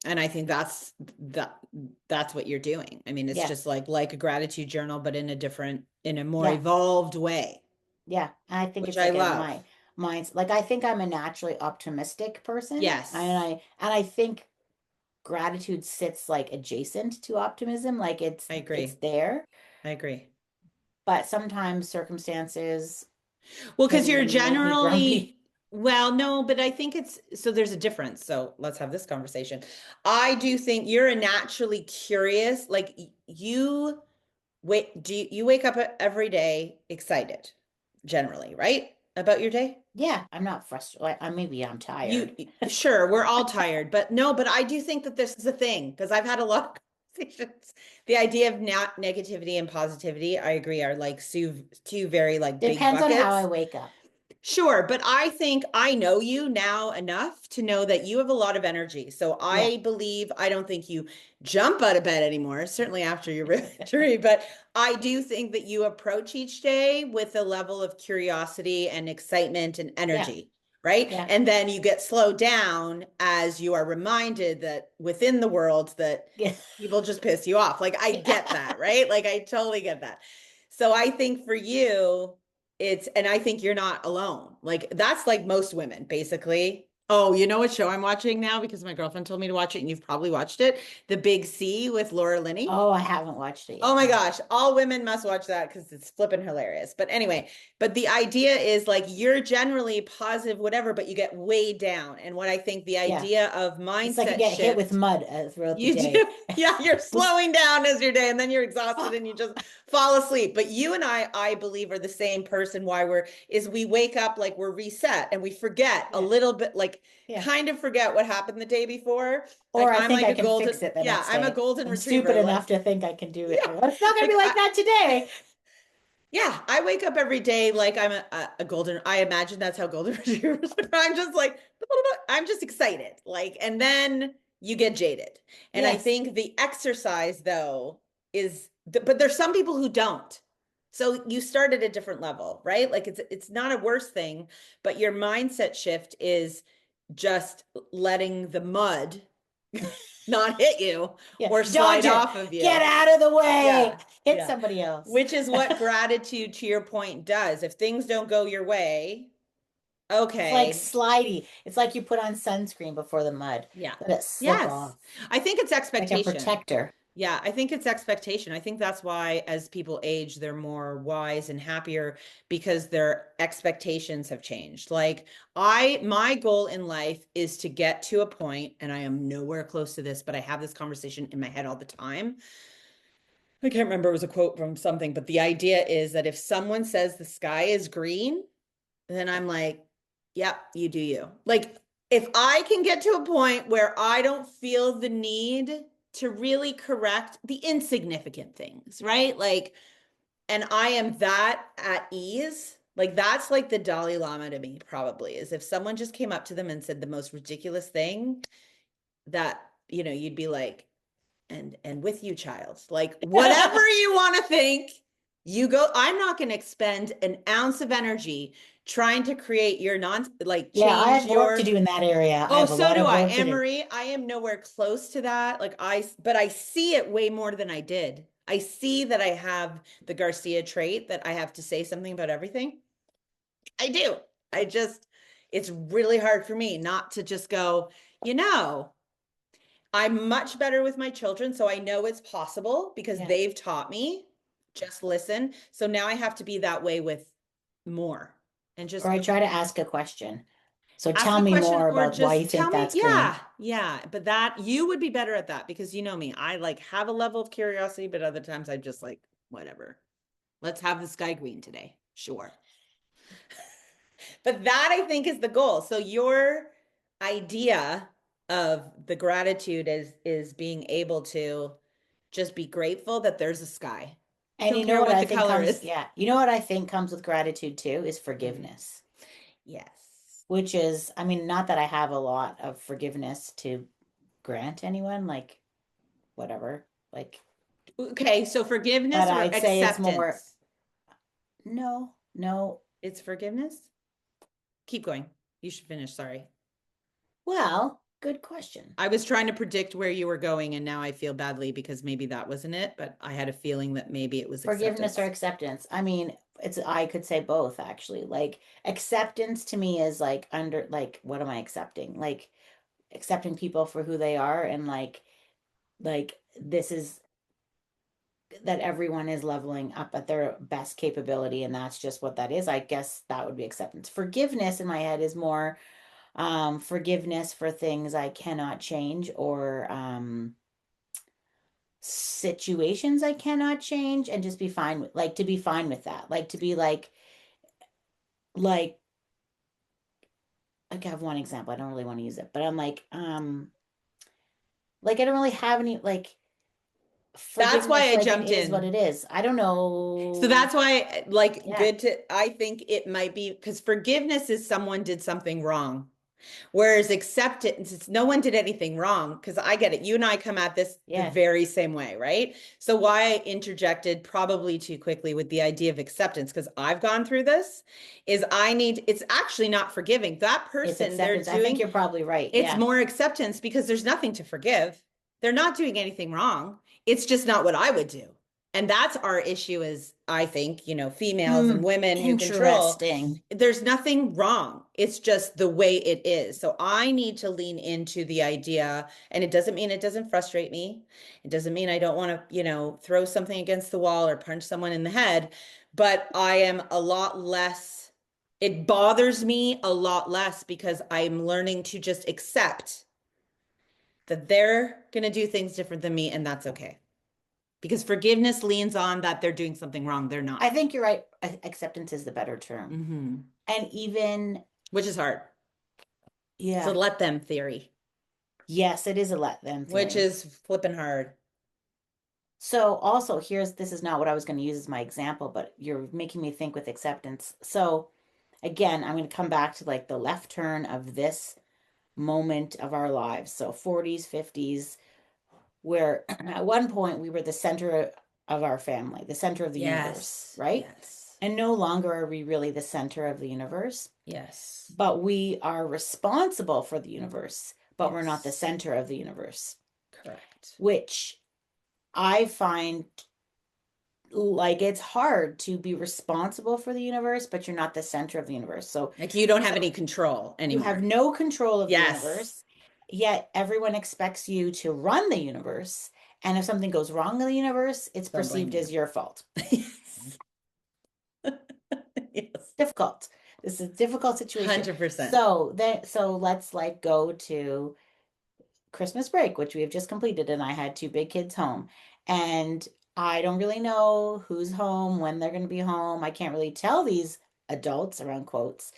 I think that's what you're doing. I mean, it's yeah, just like a gratitude journal but in a more yeah. evolved way, Yeah, I think which it's I like a love. my mind's like I think I'm a naturally optimistic person, Yes, and I think gratitude sits like adjacent to optimism, like I it's agree. there, I agree. but sometimes circumstances Well, because you're can make me grumpy. generally, well, no, but I think it's so there's a difference. So let's have this conversation. I do think you're a naturally curious, like you you wake up every day excited, generally, right? About your day? Yeah, I'm not frustrated. Like, maybe I'm tired. Sure, we're all tired, but no, but I do think that this is a thing because I've had a lot of conversations. The idea of not negativity and positivity, I agree, are like two very like big Depends on how I buckets. wake up. Sure, but I think I know you now enough to know that you have a lot of energy. So Yeah. I believe, I don't think you jump out of bed anymore, certainly after your rib injury, but I do think that you approach each day with a level of curiosity and excitement and Yeah. energy, right? Yeah. And then you get slowed down as you are reminded that within the world that Yeah. people just piss you off. Like I get that, right? Like I totally get that. So I think for you, and I think you're not alone. Like that's like most women, basically. Oh, you know what show I'm watching now because my girlfriend told me to watch it and you've probably watched it. The Big C with Laura Linney. Oh, I haven't watched it Oh yet. my No. gosh, all women must watch that because it's flipping hilarious. But anyway, but the idea is like you're generally positive, whatever, but you get weighed down. And what I think the Yeah. idea of It's like I mindset get hit with shift, mud throughout the you day. do, yeah, you're slowing down as your day, and then you're exhausted Fuck. and you just fall asleep. But you and I believe, are the same person. Why we wake up like we're reset and we forget a Yeah. little bit, like Yeah. kind of forget what happened the day before. Like, Like or I I'm think like I a can fix golden, it the yeah, next I'm a day. golden I'm stupid retriever. enough Like, to think I can do it. yeah, It's not going to like be like that today. yeah, I wake up every day like I'm a golden. I imagine that's how golden retrievers are. I'm just like, I'm just excited. Like, and then you get jaded. And I Yes. think the exercise, though, but there's some people who don't. So you start at a different level, right? Like it's not a worse thing, but your mindset shift is just letting the mud not hit you Yeah. or Dodge slide it. off of Get you. out of the way. Yeah. Hit Yeah. somebody else. Which is what gratitude, to your point, does. If things don't go your way, It's like okay. slidey. It's like you put on sunscreen before the mud. Yeah. Let it slip Yes. off I think it's like a expectation. protector. Yeah, I think it's expectation. I think that's why as people age, they're more wise and happier because their expectations have changed. Like my goal in life is to get to a point, and I am nowhere close to this, but I have this conversation in my head all the time. I can't remember, it was a quote from something, but the idea is that if someone says the sky is green, then I'm like, yep, you do you. Like, if I can get to a point where I don't feel the need to really correct the insignificant things, right? Like, and I am that at ease, like, that's like the Dalai Lama to me, probably, is if someone just came up to them and said the most ridiculous thing that, you'd be like, and with you, child, like whatever you want to think, you go. I'm not going to expend an ounce of energy trying to create your like Yeah, I change have work to your. do in that area. I Oh, have a so lot do of I, work to Anne do. Marie. I am nowhere close to that. But I see it way more than I did. I see that I have the Garcia trait that I have to say something about everything. I do. I just, it's really hard for me not to just go, you know, I'm much better with my children, so I know it's possible because Yeah. they've taught me. Just listen. So now I have to be that way with more and Or just I try to ask a question. So ask tell a me question more or about why you just think tell me. that's green. Yeah, yeah. But that you would be better at that because you know me. I like have a level of curiosity, but other times I'm just like, whatever. Let's have the sky green today. Sure. But that I think is the goal. So your idea of the gratitude is being able to just be grateful that there's a sky. And Don't you know care what what I the think color comes, is. yeah, you know what I think comes with gratitude too is Mm. forgiveness, Yes. which is, I mean, not that I have a lot of forgiveness to grant anyone, like whatever, like, Okay, so but forgiveness or I'd say it's more, acceptance? no, no. It's forgiveness? Keep going. You should finish, sorry. Well, good question. I was trying to predict where you were going and now I feel badly because maybe that wasn't it, but I had a feeling that maybe it was Forgiveness or acceptance. acceptance. I mean, I could say both actually. Like acceptance to me is like like what am I accepting? Like accepting people for who they are and like this is that everyone is leveling up at their best capability and that's just what that is. I guess that would be acceptance. Forgiveness in my head is more forgiveness for things I cannot change or situations I cannot change and just be fine with like to be fine with that. Like to be like I have one example. I don't really want to use it, but I'm like I don't really have any like That's why forgiveness, I like it jumped is what in. it is. I don't So know. that's why, like, Yeah, I think it might be because forgiveness is someone did something wrong. Whereas acceptance, it's no one did anything wrong because I get it. You and I come at this the yeah, very same way, right? So why I interjected probably too quickly with the idea of acceptance, because I've gone through this, is it's actually not forgiving. That it's person, they're acceptance. I think doing, you're probably right. it's Yeah. more acceptance because there's nothing to forgive. They're not doing anything wrong. It's just not what I would do. And that's our issue is, I think, females and Hmm. women who control, Interesting. there's nothing wrong. It's just the way it is. So I need to lean into the idea, and it doesn't mean it doesn't frustrate me. It doesn't mean I don't want to, throw something against the wall or punch someone in the head, but I am a lot less, it bothers me a lot less because I'm learning to just accept that they're going to do things different than me, and that's okay. Because forgiveness leans on that they're doing something wrong. They're I not. think you're right. Acceptance is the better term. Mm-hmm. And even, Which is hard. It's a yeah, let them theory, yes, it is a let them which theory. is flipping hard. So also this is not what I was going to use as my example, but you're making me think with acceptance. So again, I'm going to come back to like the left turn of this moment of our lives. So 40s, 50s, where at one point we were the center of our family, the center of the universe, Yes. right? Yes. And no longer are we really the center of the universe, Yes. but we are responsible for the universe, but we're not the Yes. center of the universe, Correct. which I find like it's hard to be responsible for the universe, but you're not the center of the universe. Like you don't have So any control you have anymore. no control of the Yes. universe, yet everyone expects you to run the universe. And if something goes wrong in the universe, it's They'll blame perceived you. as your fault. Yes. Yes. Difficult. This is a difficult situation. 100%. So let's like go to Christmas break, which we have just completed, and I had two big kids home. And I don't really know who's home, when they're going to be home. I can't really tell these adults, around quotes,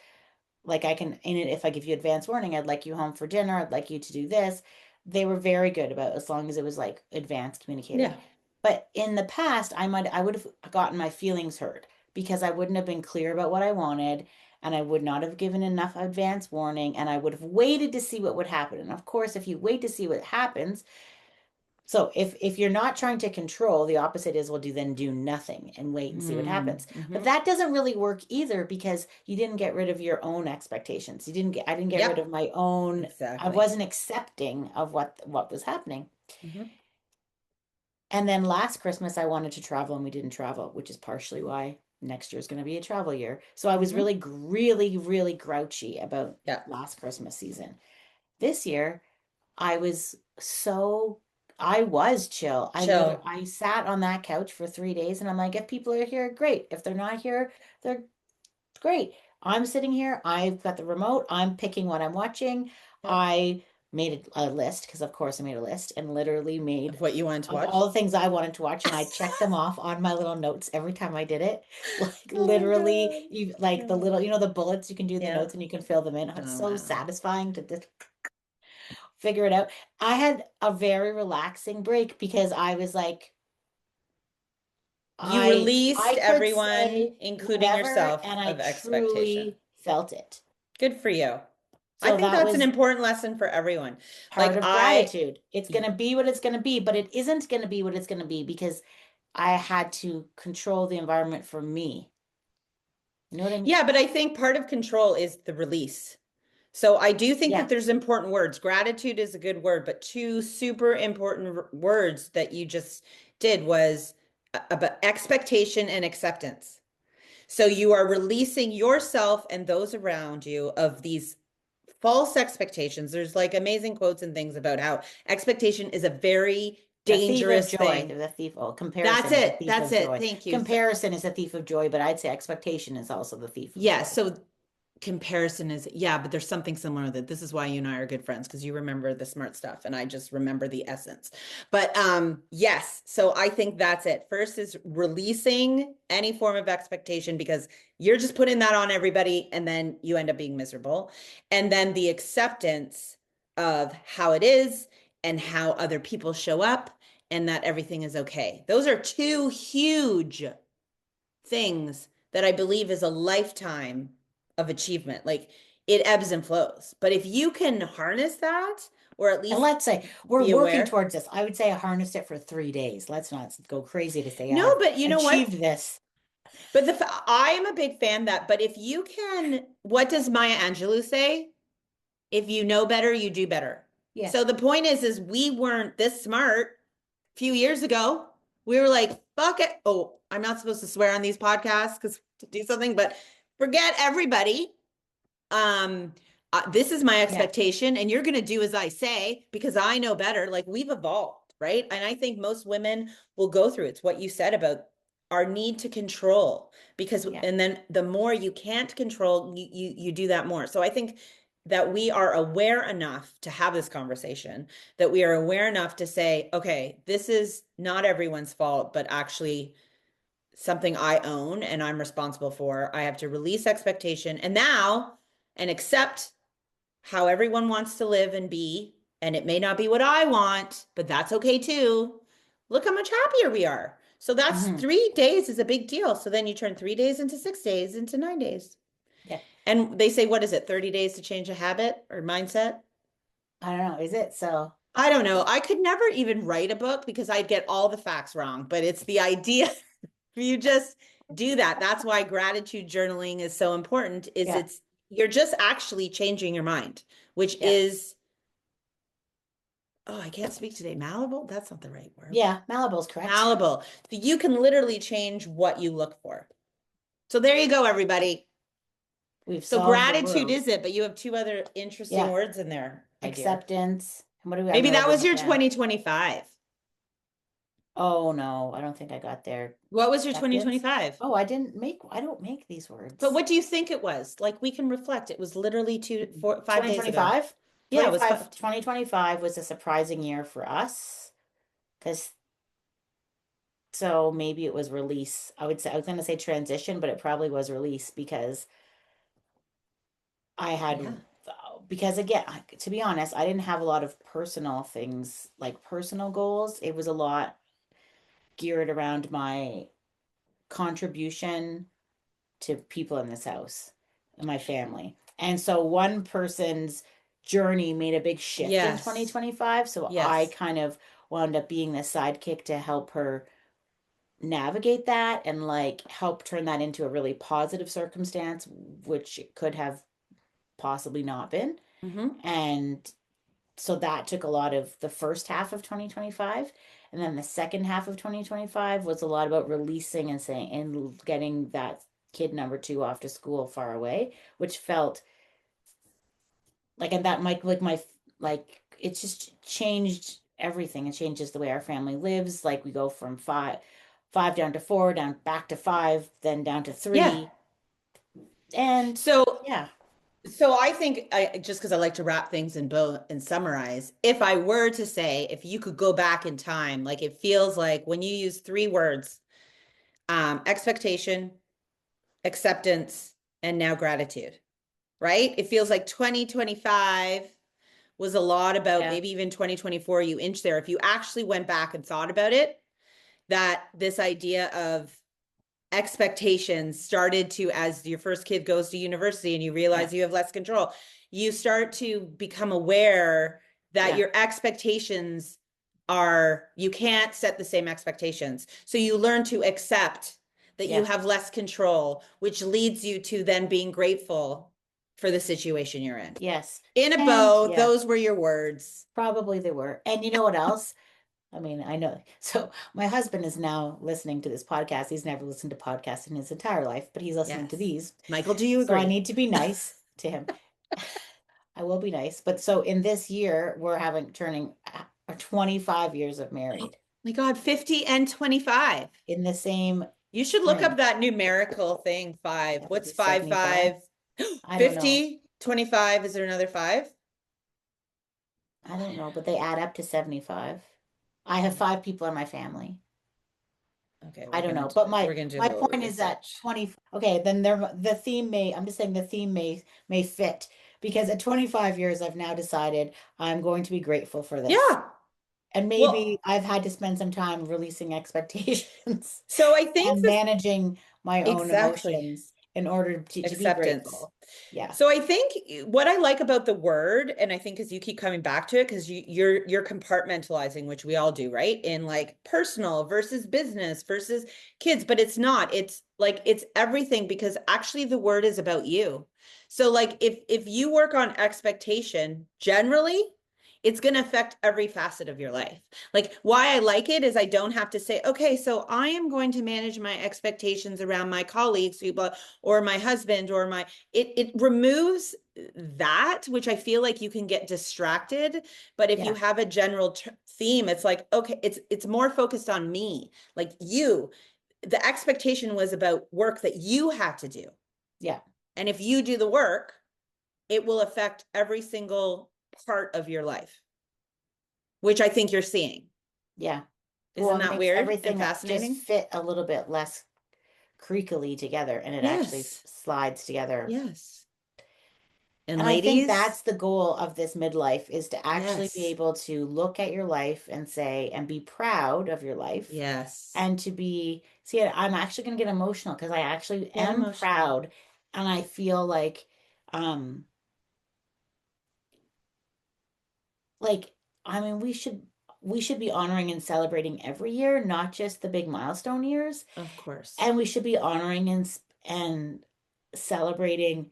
like I can in it if I give you advance warning, I'd like you home for dinner, I'd like you to do this. They were very good about it, as long as it was like advanced communicating. Yeah. But in the past, I would have gotten my feelings hurt because I wouldn't have been clear about what I wanted, and I would not have given enough advance warning, and I would have waited to see what would happen. And of course, if you wait to see what happens, so if you're not trying to control, the opposite is, well, do nothing and wait and see what happens. But Mm-hmm. that doesn't really work either, because you didn't get rid of your own expectations. I didn't get rid Yep. of my own, I Exactly. wasn't accepting of what was happening. Mm-hmm. And then last Christmas I wanted to travel and we didn't travel, which is partially why next year is going to be a travel year. So I was Mm-hmm. really grouchy about Yeah. last Christmas season. This year I was so I was chill. Chill. I sat on that couch for 3 days and I'm like, if people are here, great. If they're not here, they're great. I'm sitting here, I've got the remote, I'm picking what I'm watching. Yep. I made a list, because of course I made a list and literally made Of what you wanted to of watch. all the things I wanted to watch, and I checked them off on my little notes every time I did it. Like Oh my God. literally, you like the Yeah. little, the bullets you can do in the Yeah. notes and you can fill them in. It's Oh so wow. satisfying to just figure it out. I had a very relaxing break because I was like, You I released could everyone, say including whatever, yourself, and I of expectation. truly felt it. Good for you. I So think that that's an was important lesson for everyone. part Like of gratitude. It's going to be what it's going to be, but it isn't going to be what it's going to be because I had to control the environment for me. You know what I mean? yeah, but I think part of control is the release. So I do think that Yeah. there's important words. Gratitude is a good word, but two super important words that you just did was about expectation and acceptance. So you are releasing yourself and those around you of these false expectations. There's like amazing quotes and things about how expectation is a very The thief of dangerous joy, thing. the thief, oh, That's comparison is the it. thief That's of it. joy. Thank you. Comparison is the thief of joy, but I'd say expectation is also the thief of Yeah, joy. so comparison is, yeah, but there's something similar that this is why you and I are good friends because you remember the smart stuff and I just remember the essence. But yes, so I think that's it. First is releasing any form of expectation because you're just putting that on everybody and then you end up being miserable. And then the acceptance of how it is and how other people show up and that everything is okay. Those are two huge things that I believe is a lifetime of achievement. Like it ebbs and flows. But if you can harness that, or at And least let's say we're be working aware. towards this. I would say I harnessed it for 3 days. Let's not go crazy to say No, I've but you know achieved what? this. But I am a big fan that, but if you can, what does Maya Angelou say? If you know better, you do better. Yeah. So the point is we weren't this smart a few years ago. We were like, fuck it. Oh, I'm not supposed to swear on these podcasts because to do something, but forget everybody. um this is my Yeah. expectation and you're going to do as I say because I know better. Like we've evolved, right? And I think most women will go through it's what you said about our need to control because Yeah. and then the more you can't control you do that more. So I think that we are aware enough to have this conversation, that we are aware enough to say, okay, this is not everyone's fault, but actually something I own and I'm responsible for. I have to release expectation and accept how everyone wants to live and be. And it may not be what I want, but that's okay too. Look how much happier we are. So that's Hmm. 3 days is a big deal. So then you turn 3 days into 6 days into 9 days. Yeah. And they say, what is it, 30 days to change a habit or mindset? I don't know. Is it so? I don't know. I could never even write a book because I'd get all the facts wrong, but it's the idea. If you just do that, that's why gratitude journaling is so important, is Yeah. you're just actually changing your mind, which Yeah. is, oh, I can't speak today. Malleable? That's not the right word. Yeah. Malibu's correct. Malleable. So you can literally change what you look for. So there you go, everybody. We've So solved the gratitude world. is it, but you have two other interesting Yeah. words in there, my dear. Acceptance. And what do we, I'm Maybe gonna that write was it your down. 2025. Oh no, I don't think I got there. What was your Acceptance. 2025? Oh, I don't make these But words. what do you think it was? Like we can reflect. It was literally 5 days ago. 2025? Yeah, it was fun. 2025 was a surprising year for us because so maybe it was release. I would say I was going to say transition, but it probably was release because I had Yeah. because again, to be honest, I didn't have a lot of personal things like personal goals. It was a lot geared around my contribution to people in this house and my family. And so one person's journey made a big shift in Yes. 2025. So I Yes. kind of wound up being the sidekick to help her navigate that and like help turn that into a really positive circumstance, which it could have possibly not been. Hmm. And so that took a lot of the first half of 2025. And then the second half of 2025 was a lot about releasing and saying and getting that kid number two off to school far away, which felt like, and that might like my like it's just changed everything. It changes the way our family lives. Like we go from five down to four, down back to five, then down to Yeah. three. And So, yeah, so I think I just because I like to wrap things in bow and summarize, if I were to say, if you could go back in time, like it feels like when you use three words, expectation, acceptance, and now gratitude, right? It feels like 2025 was a lot about yeah, maybe even 2024, you inch there. If you actually went back and thought about it, that this idea of expectations started to, as your first kid goes to university and you yeah, realize you have less control, you start to become aware that yeah, your expectations are, you can't set the same expectations. So you learn to accept that you yeah, have less control, which leads you to then being grateful for the situation you're in. yes. In a And bow, yeah, those were your words. probably they were. And you know what else? I mean, I know. So my husband is now listening to this podcast. He's never listened to podcasts in his entire life, but he's listening to Yes. these. Michael, do you So I agree? need to be nice to him. I will be nice. But so in this year, we're having turning 25 years of Oh married my God, 50 and 25. in the same You should look up spring. that numerical thing, five. Yeah, is What's it five, 75? five? I don't know. 50, 25. Is there another five? I don't know, but they add up to 75. I have five people in my family. Okay, I don't know. But we're gonna do a my little point is that research. 20 okay, then there the theme may I'm just saying the theme may fit because at 25 years I've now decided I'm going to be grateful for this. Yeah. And maybe Well, I've had to spend some time releasing expectations so I think and this managing my own exactly emotions in order to be acceptance. grateful. Yeah. So I think what I like about the word, and I think as you keep coming back to it, because you're compartmentalizing, which we all do, right? In like personal versus business versus kids, but it's not. It's like it's everything because actually the word is about you. So like if you work on expectation, generally, it's going to affect every facet of your life. Like why I like it is I don't have to say, okay, so I am going to manage my expectations around my colleagues, or my husband, or my it removes that, which I feel like you can get distracted. But if you Yeah. have a general theme, it's like, okay, it's more focused on me, like you. The expectation was about work that you had to do. Yeah. And if you do the work, it will affect every single part of your life, which I think you're seeing. Yeah. Well, Isn't it that makes weird and everything just fascinating? fit a little bit less creakily together and it actually Yes. slides together. Yes. And And I think ladies, that's the goal of this midlife is to actually be yes. able to look at your life and say, and be proud of your life Yes. and to be, see, I'm actually going to get emotional because I actually Get am emotional. proud and I feel um, like, I mean, we should be honoring and celebrating every year, not just the big milestone years. Of course. And we should be honoring and celebrating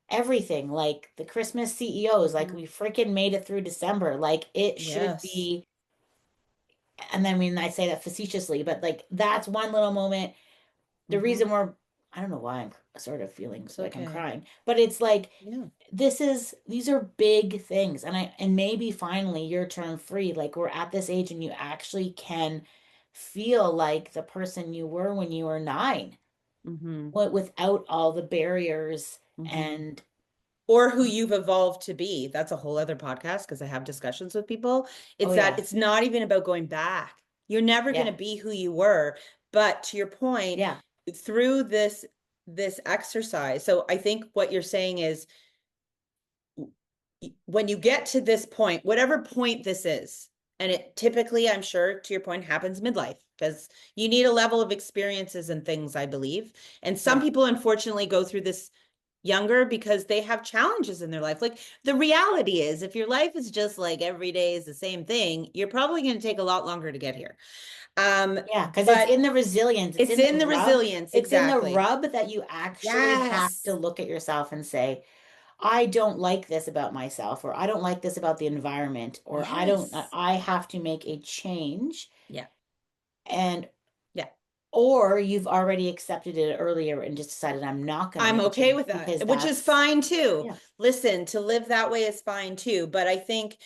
everything, like the Christmas CEOs, like Hmm. we freaking made it through December. Like it should Yes. be, and then I mean I say that facetiously, but like that's one little moment. The Hmm. reason we're, I don't know why I'm sort of feeling It's like I'm okay. crying, but it's like Yeah. these are big things. And maybe finally you're term free. Like we're at this age and you actually can feel like the person you were when you were 9, Hmm. without all the barriers Hmm. and Or who you've evolved to be. That's a whole other podcast because I have discussions with people. oh It's that yeah, it's not even about going back. You're never going yeah, to be who you were. But to your point, yeah, through this exercise, so I think what you're saying is when you get to this point, whatever point this is, and it typically, I'm sure, to your point, happens midlife because you need a level of experiences and things, I believe. And some yeah, people, unfortunately, go through this younger because they have challenges in their life. Like the reality is, if your life is just like every day is the same thing, you're probably going to take a lot longer to get here. yeah. Because it's But in the resilience, it's it's in the in the rub, resilience, it's in the exactly. rub that you actually have to Yes. look at yourself and say, I don't like this about myself, or I don't like this about the environment, or I don't, Yes. I have to make a change. Yeah. And, Yeah. or you've already accepted it earlier and just decided I'm not going to I'm make a okay change with that, because which is that's, fine too. yeah, Listen, to live that way is fine too. But I think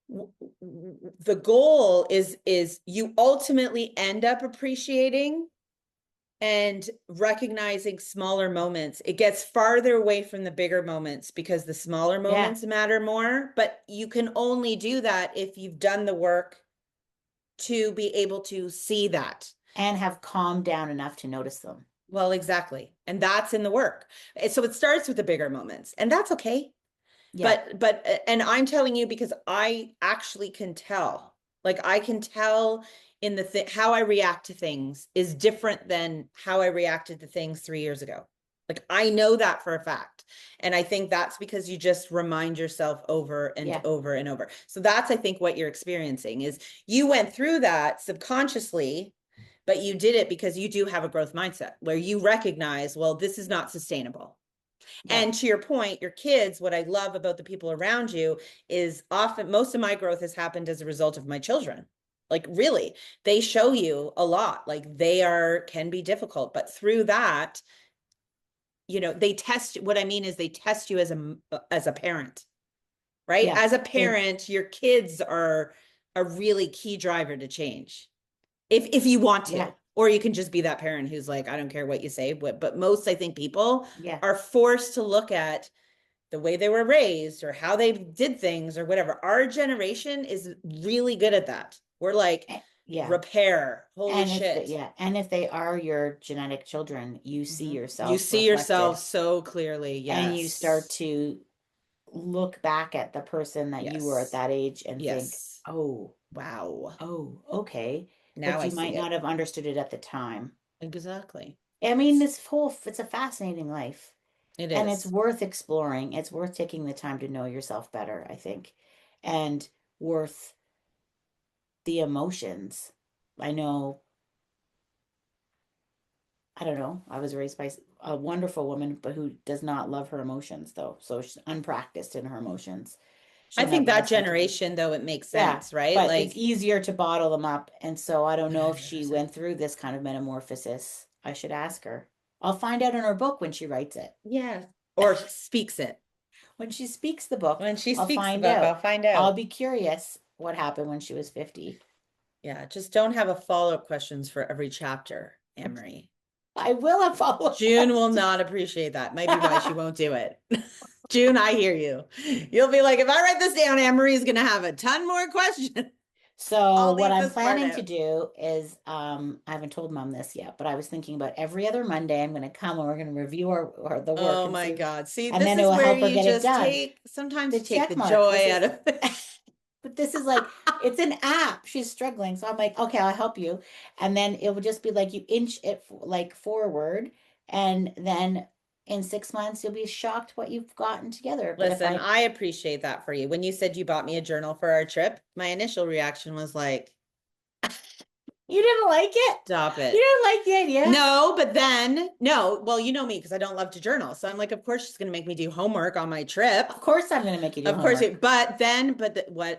the goal is you ultimately end up appreciating and recognizing smaller moments. It gets farther away from the bigger moments because the smaller yeah, moments matter more. But you can only do that if you've done the work to be able to see that. and have calmed down enough to notice them. Well, exactly. And that's in the work. So it starts with the bigger moments, and that's okay. Yeah, And I'm telling you because I actually can tell. Like I can tell in how I react to things is different than how I reacted to things 3 years ago. Like I know that for a fact. And I think that's because you just remind yourself over and yeah, over and over. So that's I think what you're experiencing is you went through that subconsciously, but you did it because you do have a growth mindset where you recognize, well, this is not sustainable. yeah, And to your point, your kids, what I love about the people around you is often most of my growth has happened as a result of my children. Like really, they show you a lot. Like they are can be difficult, but through that, they test what I mean is they test you as a parent, right? yeah. As a They, parent, your kids are a really key driver to change. If you want yeah, to, or you can just be that parent who's like, I don't care what you say, but most I think people yeah. are forced to look at the way they were raised or how they did things or whatever. Our generation is really good at that. We're like, Yeah. repair, holy And if shit. they are your genetic children, you see You yourself see yourself reflected so clearly. and you start Yes. to look back at the person that you were at Yes. that age and think, Yes. oh, Wow. oh, okay. Now But I you see might not it. have understood it at the time. Exactly. I mean, it's a fascinating life. It And it's is. worth exploring. It's worth taking the time to know yourself better, I think, and worth the emotions. I know, I don't know. I was raised by a wonderful woman, but who does not love her emotions, though. So she's unpracticed in her emotions. I She'll think never that listen to me. generation, though, it makes Yeah, sense, right? but it's Like, easier to bottle them up. And so I don't know if she 100%. went through this kind of metamorphosis. I should ask her. I'll find out in her book when she writes it. Yeah. Or speaks it. When she speaks the book, When she I'll speaks the find book, out. I'll find I'll out. be curious what happened when she was 50. Yeah, just don't have a follow-up questions for every chapter, Anne-Marie. I will have follow-up June will not questions. appreciate that. Might be why she won't do it. June, I hear you. You'll be like, if I write this down, Anne-Marie's gonna have a ton more questions. So I'll what leave I'm this part planning to out. do is I haven't told mom this yet, but I was thinking about every other Monday I'm going to come and we're going to review our the work Oh and my see, God. See, and this then it is will where help her you get it just done. take, sometimes The you take check the mark. This joy is out of it. but this is like it's an app. She's struggling. So I'm like, okay, I'll help you. And then it will just be like you inch it like forward and then in 6 months you'll be shocked what you've gotten together. But if Listen, I I appreciate that for you. When you said you bought me a journal for our trip, my initial reaction was like, you didn't like it, stop you it. didn't like the idea. No, but then, no, well, you know me because I don't love to journal. So I'm like, of course she's going to make me do homework on my trip. Of course I'm going to make you do Of course, homework.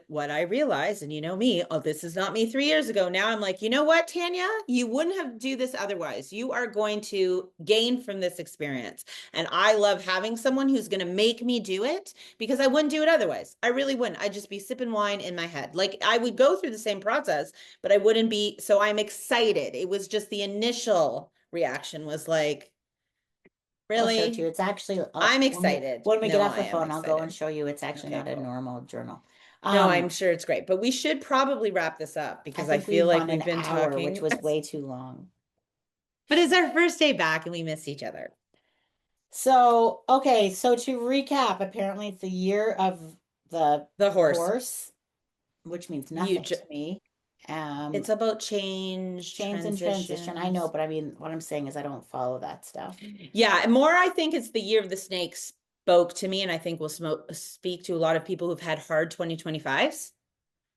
what I realized, and you know me, oh, this is not me 3 years ago. Now I'm like, you know what, Tanya, you wouldn't have do this otherwise. You are going to gain from this experience, and I love having someone who's going to make me do it because I wouldn't do it otherwise. I really wouldn't. I'd just be sipping wine in my head. Like I would go through the same process, but I wouldn't be. So I'm excited. It was just the initial reaction was like, I'll show it to really? you. It's actually I'm when we excited. when we get No, off I the am phone, I'll go and excited. show you. It's actually Okay, not a cool. normal journal. No, I'm Um, sure it's great, but we should probably wrap this up I because I think feel we've like gone we've an been hour, which talking. was way too long. But it's our first day back and we missed each other. So, okay, so to recap, apparently it's the year of the The horse. horse, which means You nothing ju to me. it's Um, about change, Chains and transition. I know, transitions. but I mean, what I'm saying is I don't follow that stuff. Yeah, and more I think it's the year of the snake spoke to me, and I think will speak to a lot of people who've had hard 2025s,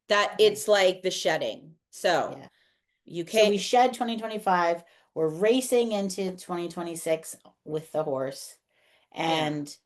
that Yeah. it's like the shedding. So Yeah. you So can't, we shed 2025. We're racing into 2026 with the horse. yeah. And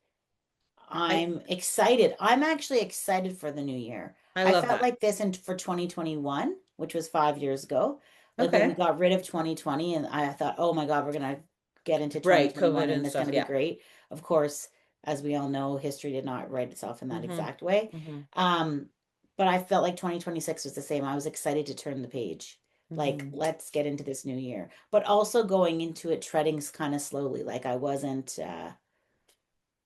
I I'm excited. I'm actually excited for the new year. I I love felt that. like this in for 2021, which was 5 years ago. Like when we Okay. got rid of 2020, and I thought, oh my God, we're gonna get into Right, 2021 COVID and and it's stuff. gonna be Yeah. great. Of course, as we all know, history did not write itself in that Mm-hmm. exact way. Mm-hmm. Um, but I felt like 2026 was the same. I was excited to turn the page. Like, Mm-hmm. let's get into this new year. But also going into it treading kind of slowly. Like I wasn't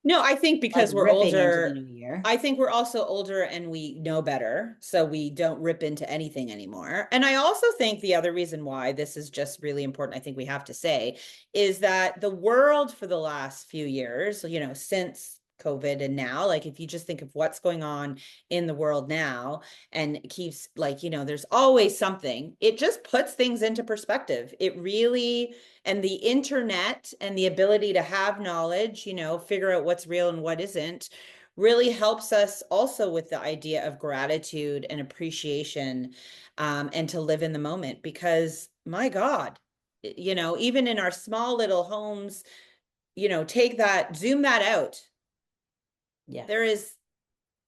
No, I think like because we're ripping into the older, new year. I think we're also older and we know better, so we don't rip into anything anymore. And I also think the other reason why this is just really important, I think we have to say, is that the world for the last few years, since COVID and now, like if you just think of what's going on in the world now and it keeps like, there's always something, it just puts things into perspective. It really, and the internet and the ability to have knowledge, figure out what's real and what isn't, really helps us also with the idea of gratitude and appreciation, and to live in the moment because my God, even in our small little homes, take that, zoom that out. Yeah. There is,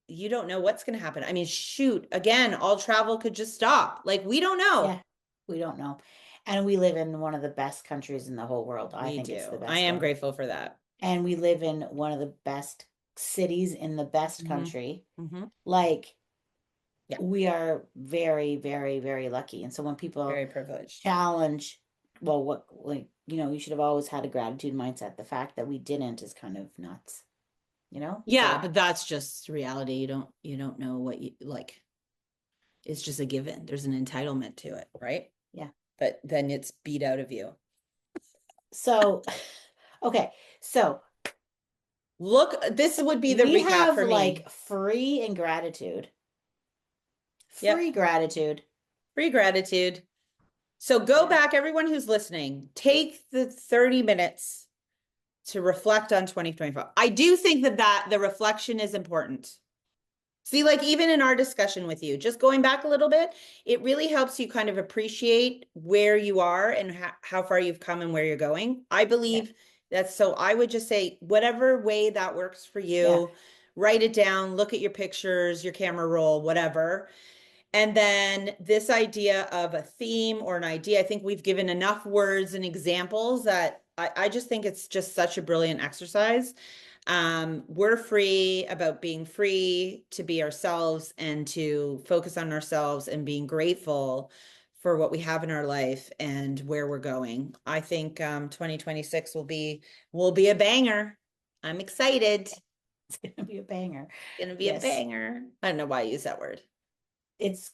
you don't know what's going to happen. I mean, shoot, again, all travel could just stop. Like, we don't know. Yeah. We don't know. And we live in one of the best countries in the whole world. I We think it's the do. I best am one. grateful for that. And we live in one of the best cities in the best Mm-hmm. country. Mm-hmm. Like Yeah, we are very, very, very lucky. And so when people very privileged. challenge, well, what, like, you should have always had a gratitude mindset. The fact that we didn't is kind of nuts. Yeah, So but that's just reality. You don't know what you like. It's just a given. There's an entitlement to it, right? yeah. But then it's beat out of you. So, okay. So Look, this would be the We recap have for me. like free and gratitude. Yep. Free gratitude. Free gratitude. So go Yeah. back, everyone who's listening, take the 30 minutes to reflect on 2025. I do think that the reflection is important. See, like even in our discussion with you, just going back a little bit, it really helps you kind of appreciate where you are and how far you've come and where you're going. I Yeah. believe that's so. I would just say, whatever way that works for Yeah. you, write it down, look at your pictures, your camera roll, whatever. And then this idea of a theme or an idea, I think we've given enough words and examples that I just think it's just such a brilliant exercise. We're free about being free to be ourselves and to focus on ourselves and being grateful for what we have in our life and where we're going. I think 2026 will be a banger. I'm excited. It's It's gonna be a banger. gonna be a Yes. banger. I don't know why I use that word. It's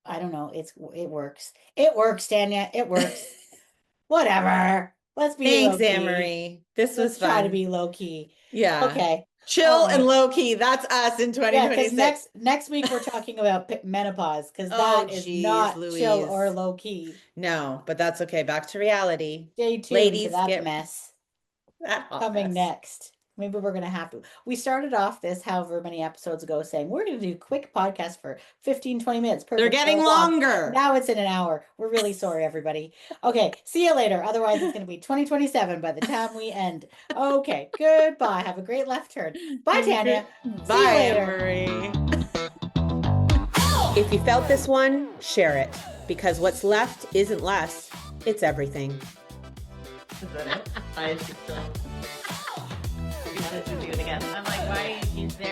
I don't know. It works. It works, Tanya. It works. Whatever. Let's be Thanks, low key. Anne-Marie. This was Let's try to fun. be low key. Yeah. Okay. All Chill and right. low key. That's us in Yeah, because 2026. next week we're talking about menopause because Oh, that is geez, not chill or Louise. low key. No, but that's okay. Back to reality. Stay tuned for Ladies, that get mess that hot coming mess. next. Maybe we're gonna have to. We started off this however many episodes ago saying we're gonna do quick podcast for 15, 20 minutes. They're Perfect for a getting vlog. longer. Now it's in an hour. We're really sorry, everybody. Okay, see you later. Otherwise, it's gonna be 2027 by the time we end. Okay, goodbye. Have a great left turn. Bye, Tanya. See you Bye, later. Anne-Marie. If you felt this one, share it because what's left isn't less, it's everything. Is that it? I just still. We gotta do it again. I'm like, why is there?